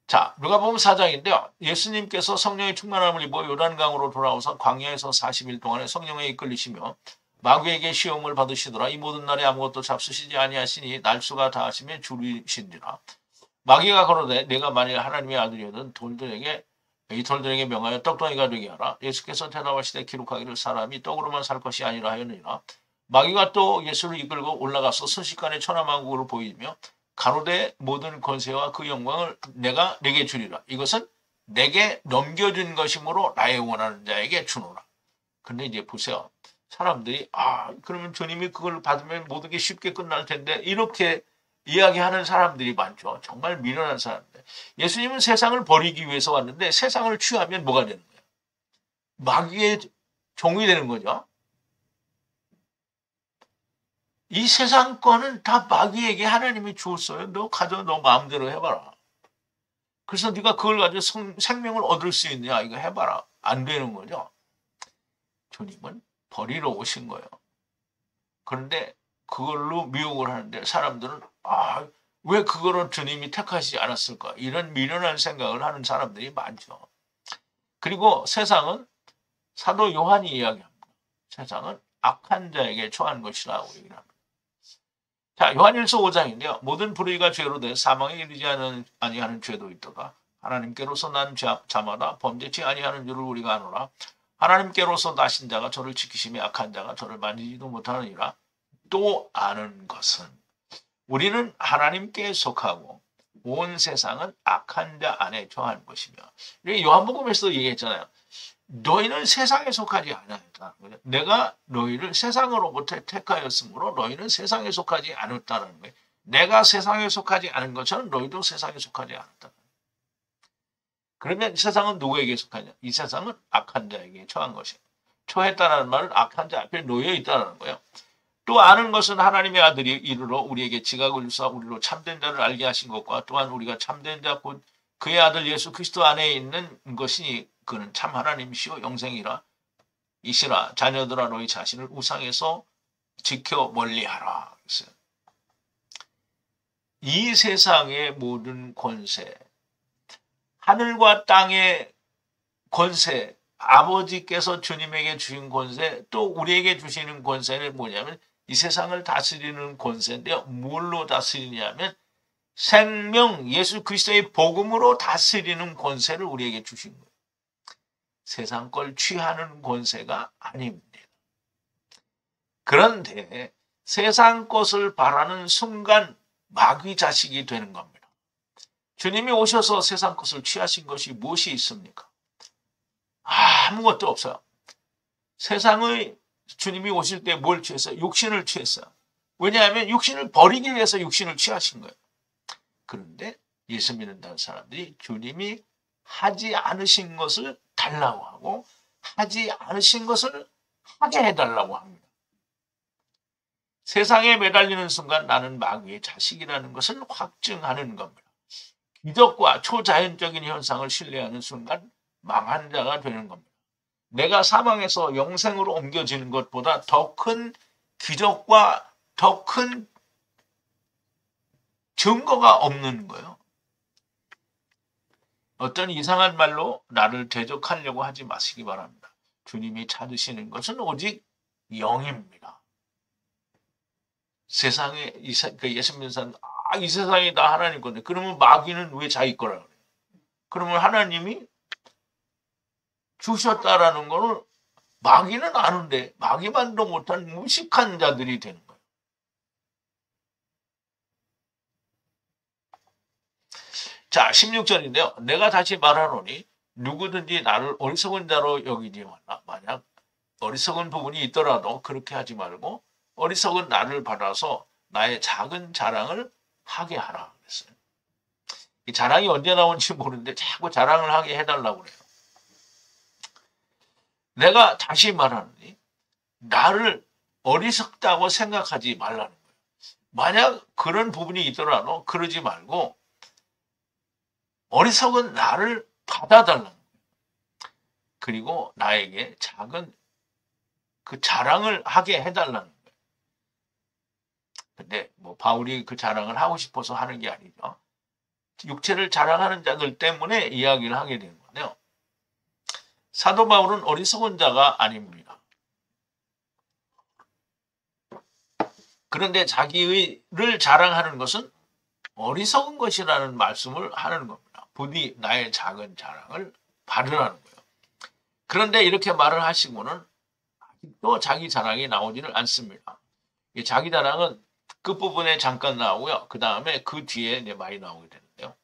자, 누가복음 4장인데요. 예수님께서 성령의 충만함을 입어 요단강으로 돌아오서 광야에서 40일 동안에 성령에 이끌리시며 마귀에게 시험을 받으시더라. 이 모든 날에 아무것도 잡수시지 아니하시니 날수가 다하심에 줄이신지라. 마귀가 가로되 내가 만일 하나님의 아들이거든 이 돌들에게 명하여 떡덩이가 되게 하라. 예수께서 대답하시되 기록하기를 사람이 떡으로만 살 것이 아니라 하였느니라. 마귀가 또 예수를 이끌고 올라가서 순식간에 천하만국을 보이며 가로되 모든 권세와 그 영광을 내가 내게 주리라. 이것은 내게 넘겨준 것이므로 나의 원하는 자에게 주노라. 근데 이제 보세요. 사람들이 그러면 주님이 그걸 받으면 모든 게 쉽게 끝날 텐데 이렇게 이야기하는 사람들이 많죠. 정말 미련한 사람들. 예수님은 세상을 버리기 위해서 왔는데 세상을 취하면 뭐가 되는 거예요? 마귀의 종이 되는 거죠. 이 세상 거는 다 마귀에게 하나님이 주었어요. 너 가져, 너 마음대로 해봐라. 그래서 네가 그걸 가지고 생명을 얻을 수 있느냐? 이거 해봐라. 안 되는 거죠. 주님은 버리러 오신 거예요. 그런데 그걸로 미혹을 하는데 사람들은 왜 그거를 주님이 택하시지 않았을까? 이런 미련한 생각을 하는 사람들이 많죠. 그리고 세상은 사도 요한이 이야기합니다. 세상은 악한 자에게 처한 것이라고 얘기를 합니다. 자, 요한일서 5장인데요. 모든 불의가 죄로 돼 사망에 이르지 아니하는 죄도 있더라. 하나님께로서 난 자마다 범죄치 아니하는 줄을 우리가 아노라. 하나님께로서 나신 자가 저를 지키심에 악한 자가 저를 만지지도 못하느니라. 또 아는 것은 우리는 하나님께 속하고 온 세상은 악한 자 안에 처한 것이며. 요한복음에서도 얘기했잖아요. 너희는 세상에 속하지 않았다. 내가 너희를 세상으로부터 택하였으므로 너희는 세상에 속하지 않았다는 거예요. 내가 세상에 속하지 않은 것처럼 너희도 세상에 속하지 않았다. 그러면 이 세상은 누구에게 속하냐? 이 세상은 악한 자에게 처한 것이에요. 처했다는 말은 악한 자 앞에 놓여 있다는 거예요. 또 아는 것은 하나님의 아들이 이르러 우리에게 지각을 주사 우리로 참된 자를 알게 하신 것과 또한 우리가 참된 자 곧 그의 아들 예수 그리스도 안에 있는 것이니 그는 참 하나님이시오 영생이라 이시라. 자녀들아 너희 자신을 우상에서 지켜 멀리하라. 이 세상의 모든 권세, 하늘과 땅의 권세, 아버지께서 주님에게 주신 권세, 또 우리에게 주시는 권세는 뭐냐면 이 세상을 다스리는 권세인데요. 뭘로 다스리냐면 생명 예수 그리스도의 복음으로 다스리는 권세를 우리에게 주신 거예요. 세상 걸 취하는 권세가 아닙니다. 그런데 세상 것을 바라는 순간 마귀 자식이 되는 겁니다. 주님이 오셔서 세상 것을 취하신 것이 무엇이 있습니까? 아무것도 없어요. 세상의 주님이 오실 때 뭘 취했어요? 육신을 취했어요. 왜냐하면 육신을 버리기 위해서 육신을 취하신 거예요. 그런데 예수 믿는다는 사람들이 주님이 하지 않으신 것을 달라고 하고 하지 않으신 것을 하게 해달라고 합니다. 세상에 매달리는 순간 나는 마귀의 자식이라는 것을 확증하는 겁니다. 기적과 초자연적인 현상을 신뢰하는 순간 망한 자가 되는 겁니다. 내가 사망에서 영생으로 옮겨지는 것보다 더 큰 기적과 더 큰 증거가 없는 거예요. 어떤 이상한 말로 나를 대적하려고 하지 마시기 바랍니다. 주님이 찾으시는 것은 오직 영입니다. 세상에 예수 믿는 사람, 이 세상이 다 하나님 건데 그러면 마귀는 왜 자기 거라 그래요? 그러면 하나님이 주셨다라는 거는 마귀는 아는데 마귀만도 못한 무식한 자들이 되는 거예요. 자, 16절인데요. 내가 다시 말하노니 누구든지 나를 어리석은 자로 여기지 말라. 만약 어리석은 부분이 있더라도 그렇게 하지 말고 어리석은 나를 받아서 나의 작은 자랑을 하게 하라 그랬어요. 이 자랑이 언제 나온지 모르는데 자꾸 자랑을 하게 해달라고 그래요. 내가 다시 말하노니 나를 어리석다고 생각하지 말라는 거예요. 만약 그런 부분이 있더라도 그러지 말고 어리석은 나를 받아달라는 거예요. 그리고 나에게 작은 그 자랑을 하게 해달라는 거예요. 근데 뭐 바울이 그 자랑을 하고 싶어서 하는 게 아니죠. 육체를 자랑하는 자들 때문에 이야기를 하게 되는 거예요. 사도 바울은 어리석은 자가 아닙니다. 그런데 자기를 자랑하는 것은 어리석은 것이라는 말씀을 하는 겁니다. 부디 나의 작은 자랑을 받으라는 거예요. 그런데 이렇게 말을 하시고는 아직도 자기 자랑이 나오지를 않습니다. 자기 자랑은 끝부분에 잠깐 나오고요. 그 다음에 그 뒤에 이제 많이 나오게 되는데요.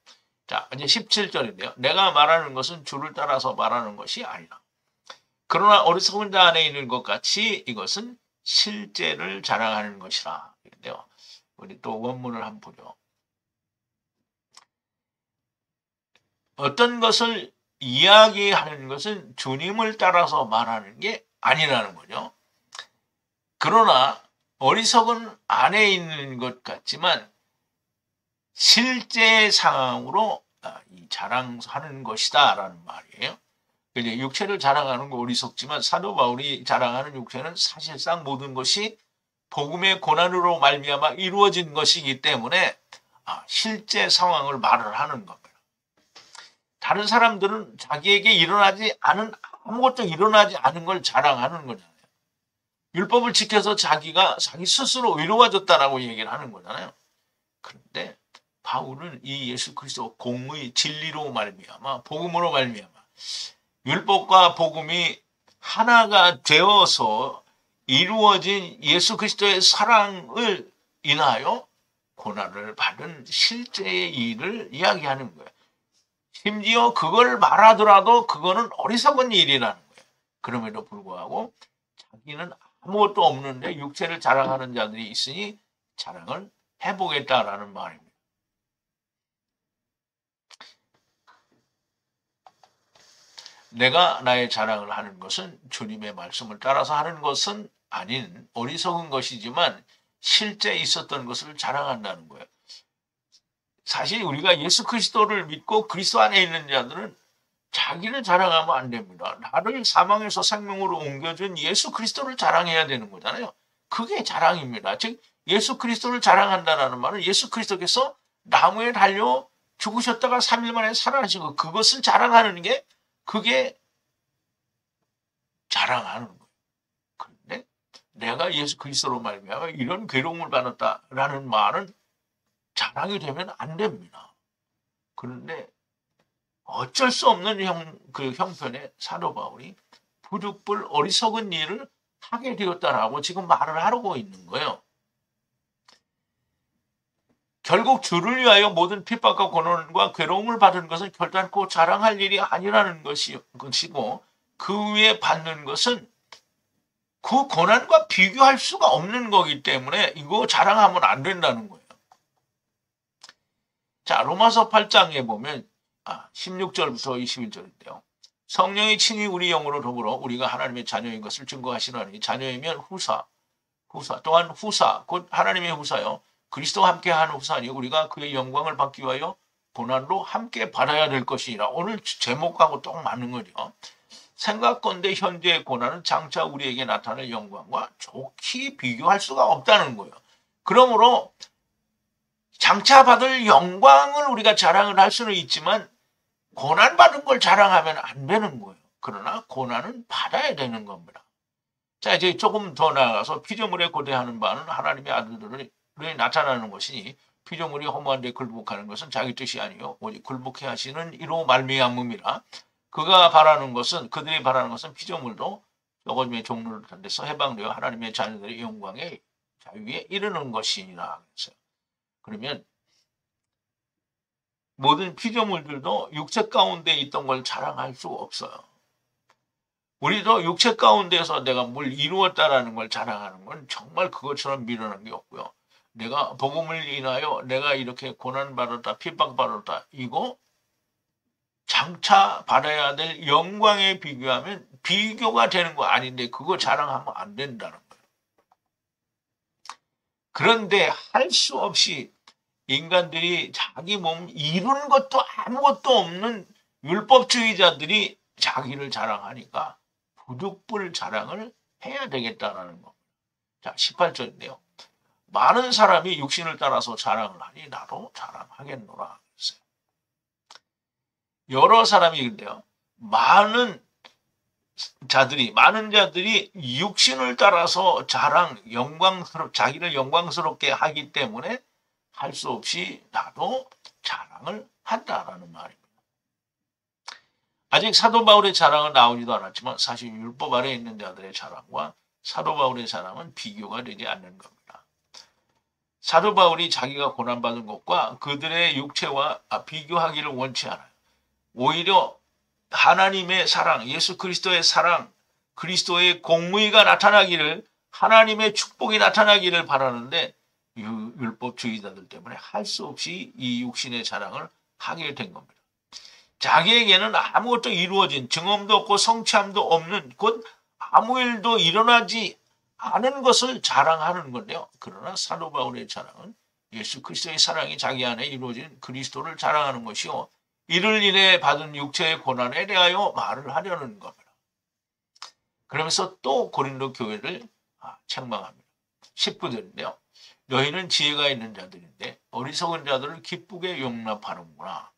자, 이제 17절인데요. 내가 말하는 것은 주를 따라서 말하는 것이 아니라. 그러나 어리석은 자 안에 있는 것 같이 이것은 실제를 자랑하는 것이라. 그런데요. 우리 또 원문을 한번 보죠. 어떤 것을 이야기하는 것은 주님을 따라서 말하는 게 아니라는 거죠. 그러나 어리석은 안에 있는 것 같지만 실제 상황으로 자랑하는 것이다 라는 말이에요. 이제 육체를 자랑하는 거 어리석지만 사도 바울이 자랑하는 육체는 사실상 모든 것이 복음의 고난으로 말미암아 이루어진 것이기 때문에 실제 상황을 말을 하는 겁니다. 다른 사람들은 자기에게 일어나지 않은 아무것도 일어나지 않은 걸 자랑하는 거잖아요. 율법을 지켜서 자기가 자기 스스로 이루어졌다라고 얘기를 하는 거잖아요. 그런데 바울은 이 예수 그리스도 공의 진리로 말미암아 복음으로 말미암아 율법과 복음이 하나가 되어서 이루어진 예수 그리스도의 사랑을 인하여 고난을 받은 실제의 일을 이야기하는 거예요. 심지어 그걸 말하더라도 그거는 어리석은 일이라는 거예요. 그럼에도 불구하고 자기는 아무것도 없는데 육체를 자랑하는 자들이 있으니 자랑을 해보겠다라는 말입니다. 내가 나의 자랑을 하는 것은 주님의 말씀을 따라서 하는 것은 아닌 어리석은 것이지만 실제 있었던 것을 자랑한다는 거예요. 사실 우리가 예수 그리스도를 믿고 그리스도 안에 있는 자들은 자기를 자랑하면 안 됩니다. 나를 사망에서 생명으로 옮겨준 예수 그리스도를 자랑해야 되는 거잖아요. 그게 자랑입니다. 즉 예수 그리스도를 자랑한다는 말은 예수 그리스도께서 나무에 달려 죽으셨다가 3일 만에 살아나신 것, 그것을 자랑하는 게 그게 자랑하는 거예요. 그런데 내가 예수 그리스도로 말미암아 이런 괴로움을 받았다라는 말은 자랑이 되면 안 됩니다. 그런데 어쩔 수 없는 형편에 사도 바울이 부득불 어리석은 일을 하게 되었다라고 지금 말을 하고 있는 거예요. 결국 주를 위하여 모든 핍박과 고난과 괴로움을 받은 것은 결단코 자랑할 일이 아니라는 것이고 그 위에 받는 것은 그 고난과 비교할 수가 없는 거기 때문에 이거 자랑하면 안 된다는 거예요. 자, 로마서 8장에 보면 16절부터 21절인데요. 성령이 친히 우리 영으로 더불어 우리가 하나님의 자녀인 것을 증거하시나니 자녀이면 후사 또한 후사 곧 하나님의 후사요 그리스도와 함께하는 후사니 우리가 그의 영광을 받기 위하여 고난도 함께 받아야 될 것이니라. 오늘 제목하고 딱 맞는 거죠. 생각건대 현재의 고난은 장차 우리에게 나타날 영광과 좋게 비교할 수가 없다는 거예요. 그러므로 장차 받을 영광을 우리가 자랑을 할 수는 있지만 고난받은 걸 자랑하면 안 되는 거예요. 그러나 고난은 받아야 되는 겁니다. 자, 이제 조금 더 나아가서 피조물에 고대하는 바는 하나님의 아들들이 나타나는 것이니 피조물이 허무한 데 굴복하는 것은 자기 뜻이 아니요 오직 굴복해 하시는 이로 말미암음이라. 그들이 바라는 것은 피조물도 어거짐의 종로를 탄데서 해방되어 하나님의 자녀들의 영광의 자유에 이르는 것이니라. 그러면 모든 피조물들도 육체 가운데 있던 걸 자랑할 수 없어요. 우리도 육체 가운데서 내가 뭘 이루었다라는 걸 자랑하는 건 정말 그것처럼 미련한 게 없고요. 내가 복음을 인하여 내가 이렇게 고난받았다, 핍박받았다, 이거 장차 받아야 될 영광에 비교하면 비교가 되는 거 아닌데 그거 자랑하면 안 된다는 거예요. 그런데 할 수 없이 인간들이 자기 몸 이룬 것도 아무것도 없는 율법주의자들이 자기를 자랑하니까 부득불 자랑을 해야 되겠다라는 겁니다. 자, 18절인데요. 많은 사람이 육신을 따라서 자랑을 하니 나도 자랑하겠노라. 했어요. 여러 사람이 근데요. 많은 자들이 육신을 따라서 자기를 영광스럽게 하기 때문에 할 수 없이 나도 자랑을 한다라는 말입니다. 아직 사도 바울의 자랑은 나오지도 않았지만 사실 율법 아래에 있는 자들의 자랑과 사도 바울의 자랑은 비교가 되지 않는 겁니다. 사도 바울이 자기가 고난받은 것과 그들의 육체와 비교하기를 원치 않아요. 오히려 하나님의 사랑, 예수 그리스도의 사랑, 그리스도의 공의가 나타나기를, 하나님의 축복이 나타나기를 바라는데 율법주의자들 때문에 할 수 없이 이 육신의 자랑을 하게 된 겁니다. 자기에게는 아무것도 이루어진 증언도 없고 성취함도 없는 곧 아무 일도 일어나지 않은 것을 자랑하는 건데요. 그러나 사도 바울의 자랑은 예수 그리스도의 사랑이 자기 안에 이루어진 그리스도를 자랑하는 것이요. 이를 인해 받은 육체의 고난에 대하여 말을 하려는 겁니다. 그러면서 또 고린도 교회를 책망합니다. 19절인데요. 너희는 지혜가 있는 자들인데 어리석은 자들을 기쁘게 용납하는구나.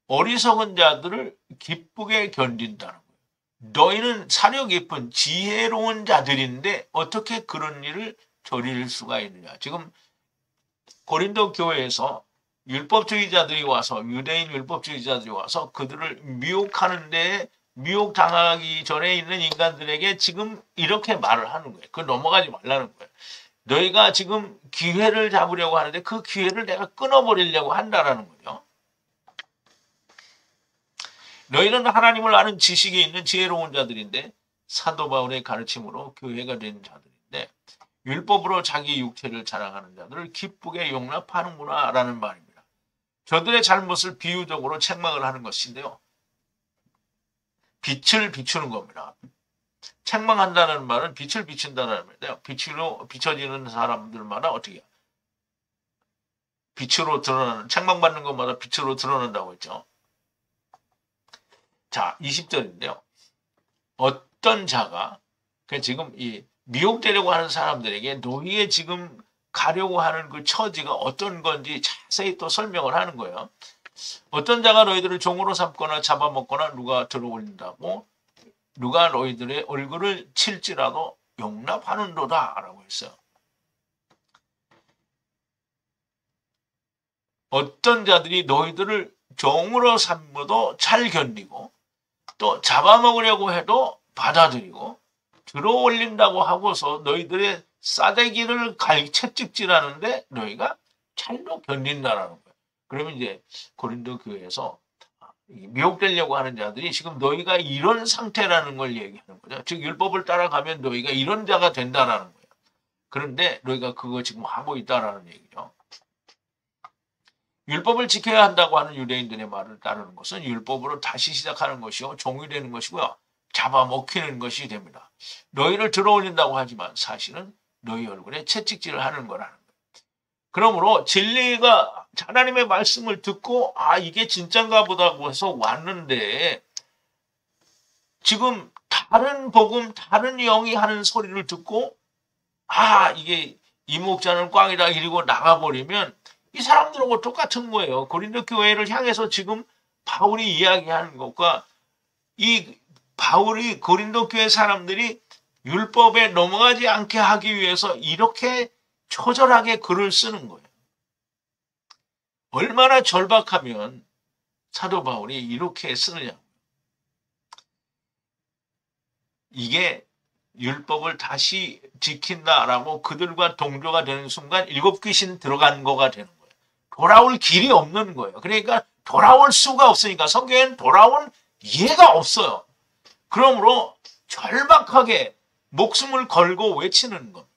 어리석은 자들을 기쁘게 견딘다는 거예요. 너희는 사려 깊은 지혜로운 자들인데 어떻게 그런 일을 저릴 수가 있느냐. 지금 고린도 교회에서 율법주의자들이 와서, 유대인 율법주의자들이 와서 그들을 미혹하는데 미혹당하기 전에 있는 인간들에게 지금 이렇게 말을 하는 거예요. 그걸 넘어가지 말라는 거예요. 너희가 지금 기회를 잡으려고 하는데 그 기회를 내가 끊어버리려고 한다라는 거죠. 너희는 하나님을 아는 지식이 있는 지혜로운 자들인데 사도 바울의 가르침으로 교회가 된 자들인데 율법으로 자기 육체를 자랑하는 자들을 기쁘게 용납하는구나 라는 말입니다. 저들의 잘못을 비유적으로 책망을 하는 것인데요. 빛을 비추는 겁니다. 책망한다는 말은 빛을 비춘다는 말인데요. 빛으로 비춰지는 사람들마다 어떻게 해요? 빛으로 드러나는, 책망받는 것마다 빛으로 드러난다고 했죠. 자, 20절인데요. 어떤 자가, 지금 이 미혹되려고 하는 사람들에게 너희의 지금 가려고 하는 그 처지가 어떤 건지 자세히 또 설명을 하는 거예요. 어떤 자가 너희들을 종으로 삼거나 잡아먹거나 누가 들어올린다고 누가 너희들의 얼굴을 칠지라도 용납하는도다 라고 했어요. 어떤 자들이 너희들을 종으로 삼어도 잘 견디고 또 잡아먹으려고 해도 받아들이고 들어올린다고 하고서 너희들의 싸대기를 채찍질하는데 너희가 잘도 견딘다라는 거예요. 그러면 이제 고린도 교회에서 미혹되려고 하는 자들이 지금 너희가 이런 상태라는 걸 얘기하는 거죠. 즉 율법을 따라가면 너희가 이런 자가 된다라는 거예요. 그런데 너희가 그거 지금 하고 있다라는 얘기죠. 율법을 지켜야 한다고 하는 유대인들의 말을 따르는 것은 율법으로 다시 시작하는 것이요. 종이 되는 것이고요. 잡아먹히는 것이 됩니다. 너희를 들어올린다고 하지만 사실은 너희 얼굴에 채찍질을 하는 거라는 거예요. 그러므로 진리가 하나님의 말씀을 듣고 이게 진짠가 보다고 해서 왔는데 지금 다른 복음, 다른 영이 하는 소리를 듣고 이게 이 목자는 꽝이다 이러고 나가버리면 이 사람들하고 똑같은 거예요. 고린도 교회를 향해서 지금 바울이 이야기하는 것과 이 바울이 고린도 교회 사람들이 율법에 넘어가지 않게 하기 위해서 이렇게 처절하게 글을 쓰는 거예요. 얼마나 절박하면 사도 바울이 이렇게 쓰느냐. 이게 율법을 다시 지킨다라고 그들과 동조가 되는 순간 7귀신 들어간 거가 되는 거예요. 돌아올 길이 없는 거예요. 그러니까 돌아올 수가 없으니까 성경에는 돌아온 예가 없어요. 그러므로 절박하게 목숨을 걸고 외치는 겁니다.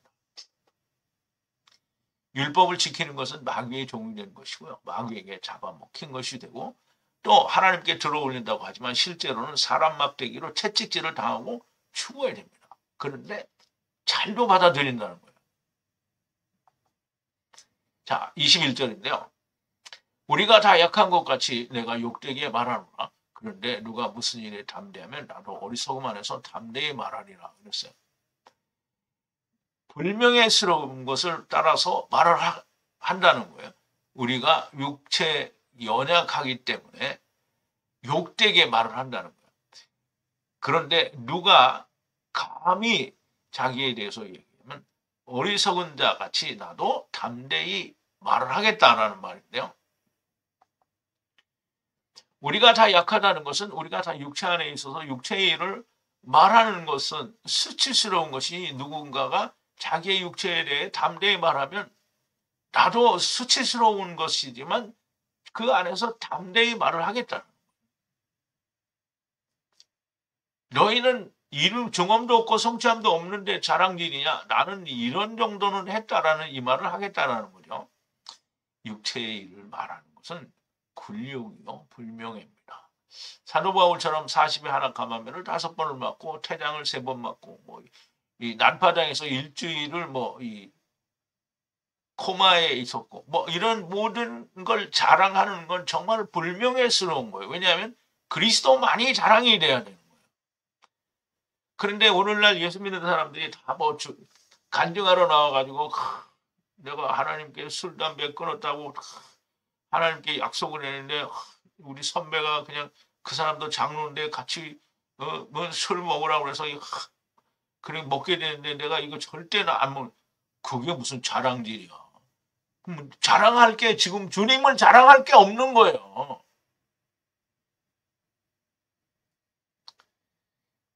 율법을 지키는 것은 마귀의 종이 된 것이고요. 마귀에게 잡아먹힌 것이 되고 또 하나님께 들어올린다고 하지만 실제로는 사람 막대기로 채찍질을 당하고 죽어야 됩니다. 그런데 잘도 받아들인다는 거예요. 자, 21절인데요. 우리가 다 약한 것 같이 내가 욕되게 말하노라. 그런데 누가 무슨 일에 담대하면 나도 어리석음 안에서 담대히 말하리라 그랬어요. 불명예스러운 것을 따라서 말을 한다는 거예요. 우리가 육체 연약하기 때문에 욕되게 말을 한다는 거예요. 그런데 누가 감히 자기에 대해서 얘기하면 어리석은 자 같이 나도 담대히 말을 하겠다라는 말인데요. 우리가 다 약하다는 것은 우리가 다 육체 안에 있어서 육체의 일을 말하는 것은 수치스러운 것이 누군가가 자기의 육체에 대해 담대히 말하면 나도 수치스러운 것이지만 그 안에서 담대히 말을 하겠다는 거예요. 너희는 이름 경험도 없고 성취함도 없는데 자랑질이냐? 나는 이런 정도는 했다라는 이 말을 하겠다라는 거죠. 육체의 일을 말하는 것은 굴욕이요 불명예입니다. 사도 바울처럼 40에 하나 감하면을 5번을 맞고 태장을 3번 맞고 이 난파장에서 일주일을 이 코마에 있었고 이런 모든 걸 자랑하는 건 정말 불명예스러운 거예요. 왜냐하면 그리스도만이 자랑이 돼야 되는 거예요. 그런데 오늘날 예수 믿는 사람들이 다 간증하러 나와가지고 내가 하나님께 술, 담배 끊었다고 하나님께 약속을 했는데 우리 선배가 그냥 그 사람도 장로인데 같이 술 먹으라고 그래서 그래 먹게 되는데 내가 이거 절대는 안 먹는. 그게 무슨 자랑질이야. 자랑할 게 지금 주님을 자랑할 게 없는 거예요.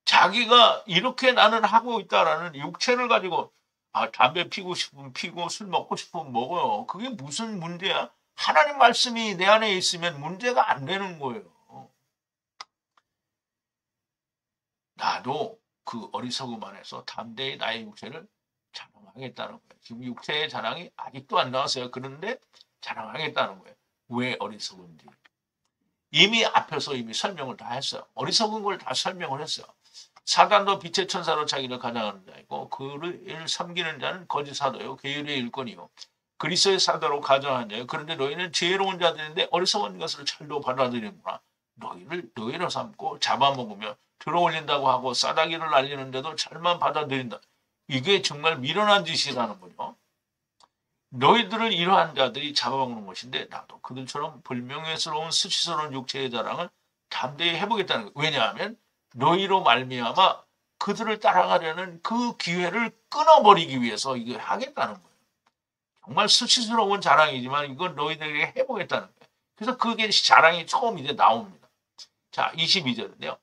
자기가 이렇게 나는 하고 있다라는 육체를 가지고 담배 피고 싶으면 피고 술 먹고 싶으면 먹어요. 그게 무슨 문제야? 하나님 말씀이 내 안에 있으면 문제가 안 되는 거예요. 나도 그 어리석음 안에서 담대히 나의 육체를 자랑하겠다는 거예요. 지금 육체의 자랑이 아직도 안 나왔어요. 그런데 자랑하겠다는 거예요. 왜 어리석은지. 이미 앞에서 이미 설명을 다 했어요. 어리석은 걸 다 설명을 했어요. 사단도 빛의 천사로 자기를 가장하는 자이고 그를 섬기는 자는 거짓 사도요 계율의 일꾼이요 그리스도의 사도로 가장하는 자예요. 그런데 너희는 지혜로운 자들인데 어리석은 것을 잘도 받아들이는구나. 너희를 너희로 삼고 잡아먹으며 들어올린다고 하고 싸다기를 날리는데도 잘만 받아들인다. 이게 정말 미련한 짓이라는 거죠. 너희들을 이러한 자들이 잡아먹는 것인데 나도 그들처럼 불명예스러운 수치스러운 육체의 자랑을 담대히 해보겠다는 거예요. 왜냐하면 너희로 말미암아 그들을 따라가려는 그 기회를 끊어버리기 위해서 이걸 하겠다는 거예요. 정말 수치스러운 자랑이지만 이건 너희들에게 해보겠다는 거예요. 그래서 그게 자랑이 처음 이제 나옵니다. 자, 22절인데요.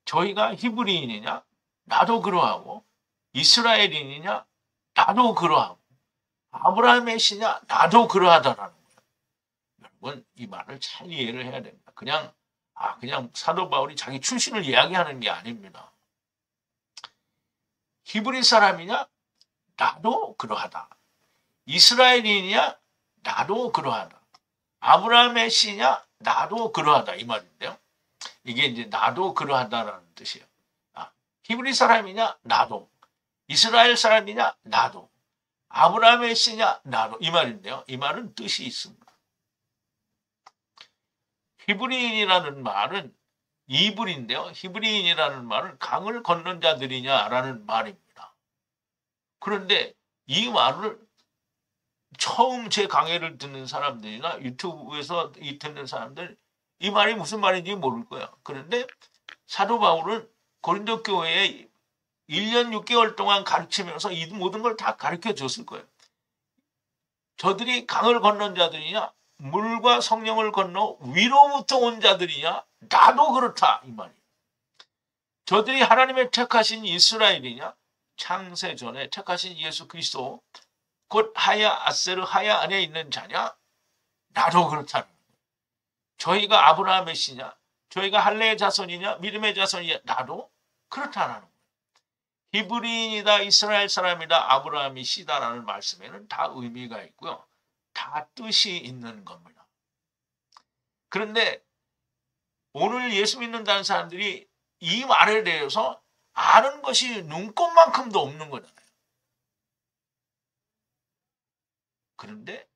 저희가 히브리인이냐? 나도 그러하고 이스라엘인이냐? 나도 그러하고 아브라함의 씨냐? 나도 그러하다라는 거예요. 여러분 이 말을 잘 이해를 해야 됩니다. 그냥 사도 바울이 자기 출신을 이야기하는 게 아닙니다. 히브리 사람이냐? 나도 그러하다. 이스라엘인이냐? 나도 그러하다. 아브라함의 씨냐? 나도 그러하다. 이 말인데요. 이게 이제 나도 그러하다라는 뜻이에요. 히브리 사람이냐? 나도. 이스라엘 사람이냐? 나도. 아브라함의 씨냐? 나도. 이 말인데요. 이 말은 뜻이 있습니다. 히브리인이라는 말은 이불인데요. 히브리인이라는 말은 강을 건넌 자들이냐라는 말입니다. 그런데 이 말을 처음 제 강의를 듣는 사람들이나 유튜브에서 듣는 사람들 이 말이 무슨 말인지 모를 거예요. 그런데 사도 바울은 고린도 교회에 1년 6개월 동안 가르치면서 이 모든 걸 다 가르쳐 줬을 거예요. 저들이 강을 건넌 자들이냐? 물과 성령을 건너 위로부터 온 자들이냐? 나도 그렇다 이 말이에요. 저들이 하나님의 택하신 이스라엘이냐? 창세 전에 택하신 예수 그리스도 곧 하야 아세르 하야 안에 있는 자냐? 나도 그렇다는 거예요. 저희가 아브라함의 씨냐? 저희가 할례의 자손이냐? 믿음의 자손이냐? 나도 그렇다는 거예요. 히브리인이다 이스라엘 사람이다 아브라함이 씨다라는 말씀에는 다 의미가 있고요. 다 뜻이 있는 겁니다. 그런데 오늘 예수 믿는다는 사람들이 이 말에 대해서 아는 것이 눈꼽만큼도 없는 거잖아요. 그런데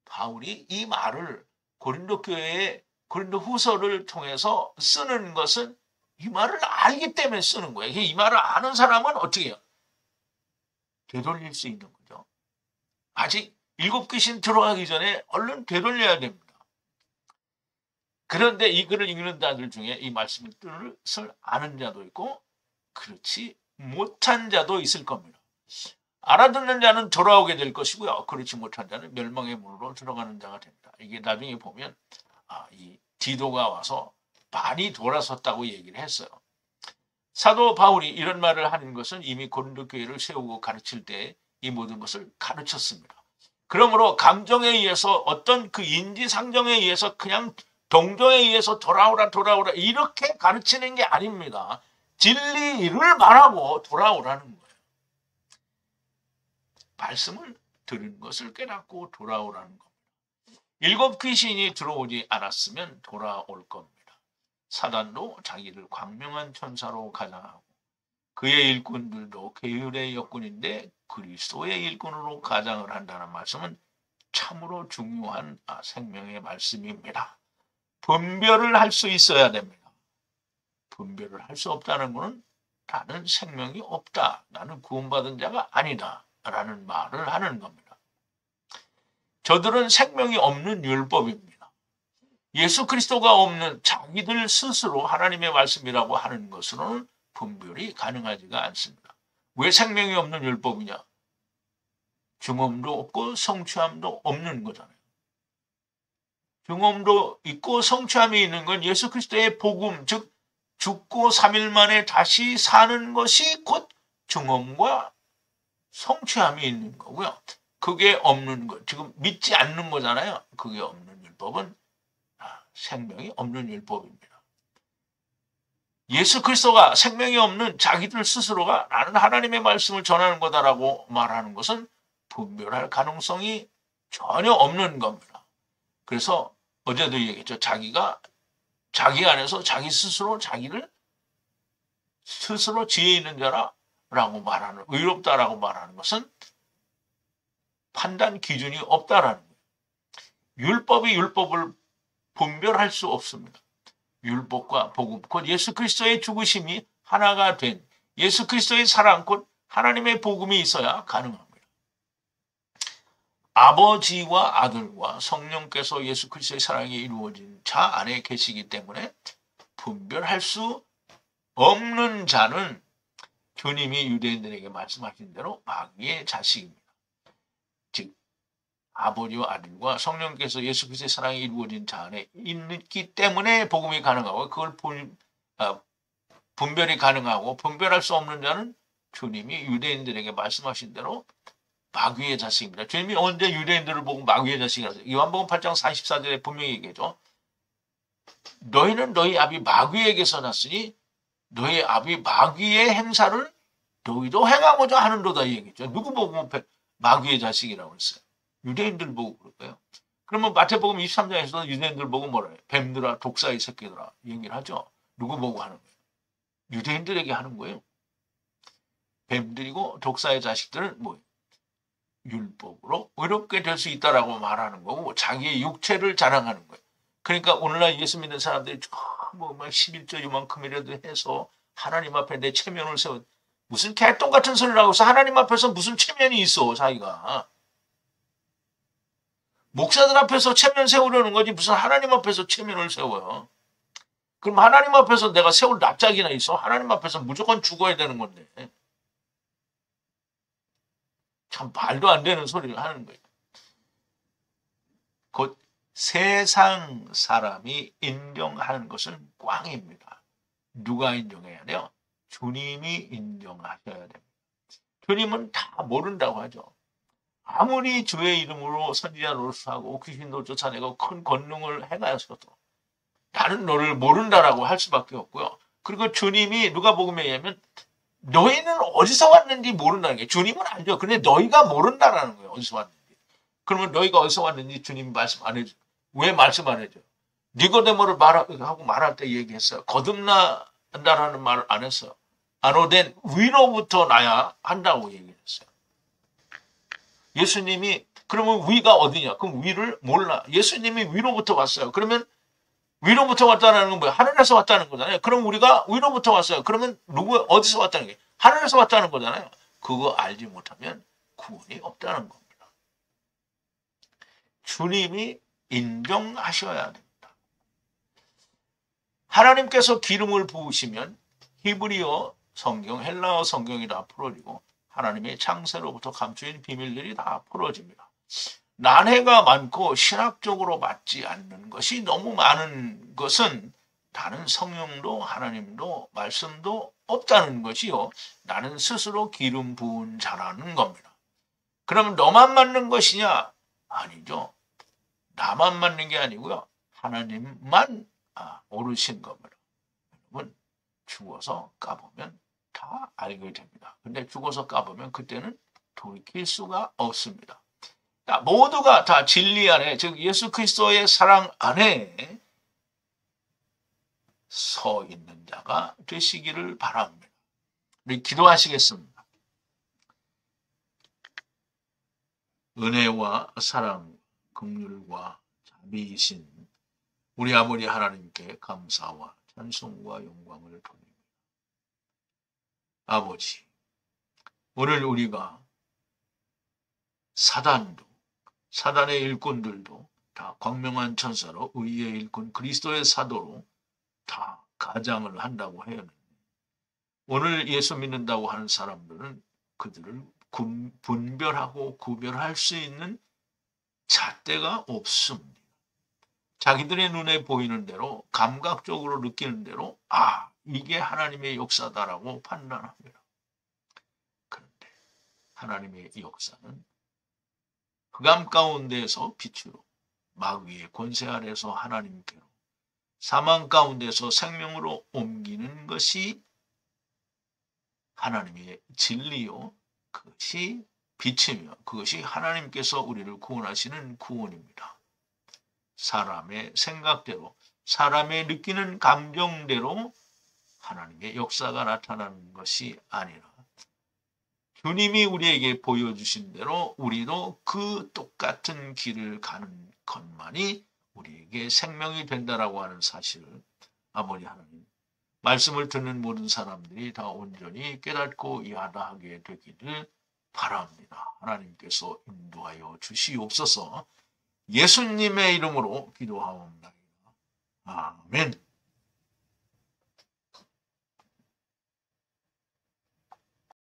바울이 이 말을 고린도 교회에 고린도 후서를 통해서 쓰는 것은 이 말을 알기 때문에 쓰는 거예요. 이 말을 아는 사람은 어떻게 해요? 되돌릴 수 있는 거죠. 아직 7 귀신 들어가기 전에 얼른 되돌려야 됩니다. 그런데 이 글을 읽는 자들 중에 이 말씀의 뜻을 아는 자도 있고 그렇지 못한 자도 있을 겁니다. 알아듣는 자는 돌아오게 될 것이고요. 그렇지 못한 자는 멸망의 문으로 들어가는 자가 됩니다. 이게 나중에 보면 이 디도가 와서 많이 돌아섰다고 얘기를 했어요. 사도 바울이 이런 말을 하는 것은 이미 고린도 교회를 세우고 가르칠 때 이 모든 것을 가르쳤습니다. 그러므로 감정에 의해서 어떤 그 인지상정에 의해서 그냥 동정에 의해서 돌아오라 이렇게 가르치는 게 아닙니다. 진리를 말하고 돌아오라는 거예요. 말씀을 들은 것을 깨닫고 돌아오라는 겁니다. 7 귀신이 들어오지 않았으면 돌아올 겁니다. 사단도 자기를 광명한 천사로 가장하고 그의 일꾼들도 계율의 역군인데 그리스도의 일꾼으로 가장을 한다는 말씀은 참으로 중요한 생명의 말씀입니다. 분별을 할 수 있어야 됩니다. 분별을 할 수 없다는 것은 나는 생명이 없다. 나는 구원받은 자가 아니다. 라는 말을 하는 겁니다. 저들은 생명이 없는 율법입니다. 예수 그리스도가 없는 자기들 스스로 하나님의 말씀이라고 하는 것으로는 분별이 가능하지가 않습니다. 왜 생명이 없는 율법이냐? 증언도 없고 성취함도 없는 거잖아요. 증언도 있고 성취함이 있는 건 예수 그리스도의 복음, 즉 죽고 3일 만에 다시 사는 것이 곧 증언과 성취함이 있는 거고요. 그게 없는 것, 지금 믿지 않는 거잖아요. 그게 없는 율법은 생명이 없는 율법입니다. 예수 그리스도가 생명이 없는 자기들 스스로가 나는 하나님의 말씀을 전하는 거다라고 말하는 것은 분별할 가능성이 전혀 없는 겁니다. 그래서 어제도 얘기했죠. 자기가 자기 안에서 자기 스스로 자기를 스스로 지혜 있는 자라고 말하는, 의롭다라고 말하는 것은 판단 기준이 없다라는 거예요. 율법이 율법을 분별할 수 없습니다. 율법과 복음, 곧 예수 그리스도의 죽으심이 하나가 된 예수 그리스도의 사랑, 곧 하나님의 복음이 있어야 가능합니다. 아버지와 아들과 성령께서 예수 그리스도의 사랑이 이루어진 자 안에 계시기 때문에 분별할 수 없는 자는 주님이 유대인들에게 말씀하신 대로 마귀의 자식입니다. 즉 아버지와 아들과 성령께서 예수 그리스도의 사랑이 이루어진 자 안에 있기 때문에 복음이 가능하고 그걸 분별이 가능하고 분별할 수 없는 자는 주님이 유대인들에게 말씀하신 대로 마귀의 자식입니다. 주님이 언제 유대인들을 보고 마귀의 자식이라고 했어요? 요한복음 8장 44절에 분명히 얘기하죠. 너희는 너희 아비 마귀에게서 났으니 너희 아비 마귀의 행사를 너희도 행하고자 하는도다 이 얘기죠. 누구 보고 마귀의 자식이라고 했어요? 유대인들 보고 그럴 거예요. 그러면 마태복음 23장에서도 유대인들 보고 뭐라 해요? 뱀들아 독사의 새끼들아 얘기를 하죠. 누구 보고 하는 거예요? 유대인들에게 하는 거예요. 뱀들이고 독사의 자식들은 뭐예요? 율법으로 의롭게 될 수 있다라고 말하는 거고 자기의 육체를 자랑하는 거예요. 그러니까 오늘날 예수 믿는 사람들이 막 11조 이만큼이라도 해서 하나님 앞에 내 체면을 세워 무슨 개똥 같은 소리를 하고 있어. 하나님 앞에서 무슨 체면이 있어 자기가. 목사들 앞에서 체면 세우려는 거지 무슨 하나님 앞에서 체면을 세워요. 그럼 하나님 앞에서 내가 세울 납작이나 있어? 하나님 앞에서 무조건 죽어야 되는 건데. 참 말도 안 되는 소리를 하는 거예요. 곧 세상 사람이 인정하는 것은 꽝입니다. 누가 인정해야 돼요? 주님이 인정하셔야 됩니다. 주님은 다 모른다고 하죠. 아무리 주의 이름으로 선지자 노릇하고 귀신도 쫓아내고 큰 권능을 행하였어도 나는 너를 모른다라고 할 수밖에 없고요. 그리고 주님이 누가복음에 의하면 너희는 어디서 왔는지 모른다는 게 주님은 알죠. 근데 너희가 모른다라는 거예요. 어디서 왔는지. 그러면 너희가 어디서 왔는지 주님이 말씀 안 해줘. 왜 말씀 안 해줘? 니고데모를 말할 때 얘기했어요. 거듭난다라는 말을 안 했어요. 안오된 위로부터 나야 한다고 얘기했어요. 예수님이 그러면 위가 어디냐? 그럼 위를 몰라. 예수님이 위로부터 왔어요. 그러면 위로부터 왔다는 건 뭐야? 하늘에서 왔다는 거잖아요. 그럼 우리가 위로부터 왔어요. 그러면 어디서 왔다는 게? 하늘에서 왔다는 거잖아요. 그거 알지 못하면 구원이 없다는 겁니다. 주님이 인정하셔야 됩니다. 하나님께서 기름을 부으시면 히브리어 성경, 헬라어 성경이 다 풀어지고 하나님의 창세로부터 감추인 비밀들이 다 풀어집니다. 난해가 많고 신학적으로 맞지 않는 것이 너무 많은 것은 나는 성령도 하나님도 말씀도 없다는 것이요. 나는 스스로 기름 부은 자라는 겁니다. 그러면 너만 맞는 것이냐? 아니죠. 나만 맞는 게 아니고요. 하나님만 오르신 겁니다. 여러분 죽어서 까보면 다 알게 됩니다. 근데 죽어서 까보면 그때는 돌이킬 수가 없습니다. 모두가 다 진리 안에, 즉 예수 그리스도의 사랑 안에 서 있는 자가 되시기를 바랍니다. 우리 기도하시겠습니다. 은혜와 사랑, 긍휼과 자비이신 우리 아버지 하나님께 감사와 찬송과 영광을 돌립니다. 아버지, 오늘 우리가 사단의 일꾼들도 다 광명한 천사로 의의 일꾼 그리스도의 사도로 다 가장을 한다고 해요. 오늘 예수 믿는다고 하는 사람들은 그들을 분별하고 구별할 수 있는 잣대가 없습니다. 자기들의 눈에 보이는 대로 감각적으로 느끼는 대로 이게 하나님의 역사다라고 판단합니다. 그런데 하나님의 역사는 흑암 가운데에서 빛으로, 마귀의 권세 아래서 하나님께로, 사망 가운데서 생명으로 옮기는 것이 하나님의 진리요. 그것이 빛이며 그것이 하나님께서 우리를 구원하시는 구원입니다. 사람의 생각대로, 사람의 느끼는 감정대로 하나님의 역사가 나타나는 것이 아니라 주님이 우리에게 보여주신 대로 우리도 그 똑같은 길을 가는 것만이 우리에게 생명이 된다라고 하는 사실을 아버지 하나님, 말씀을 듣는 모든 사람들이 다 온전히 깨닫고 이해하게 되기를 바랍니다. 하나님께서 인도하여 주시옵소서. 예수님의 이름으로 기도하옵나이다. 아멘.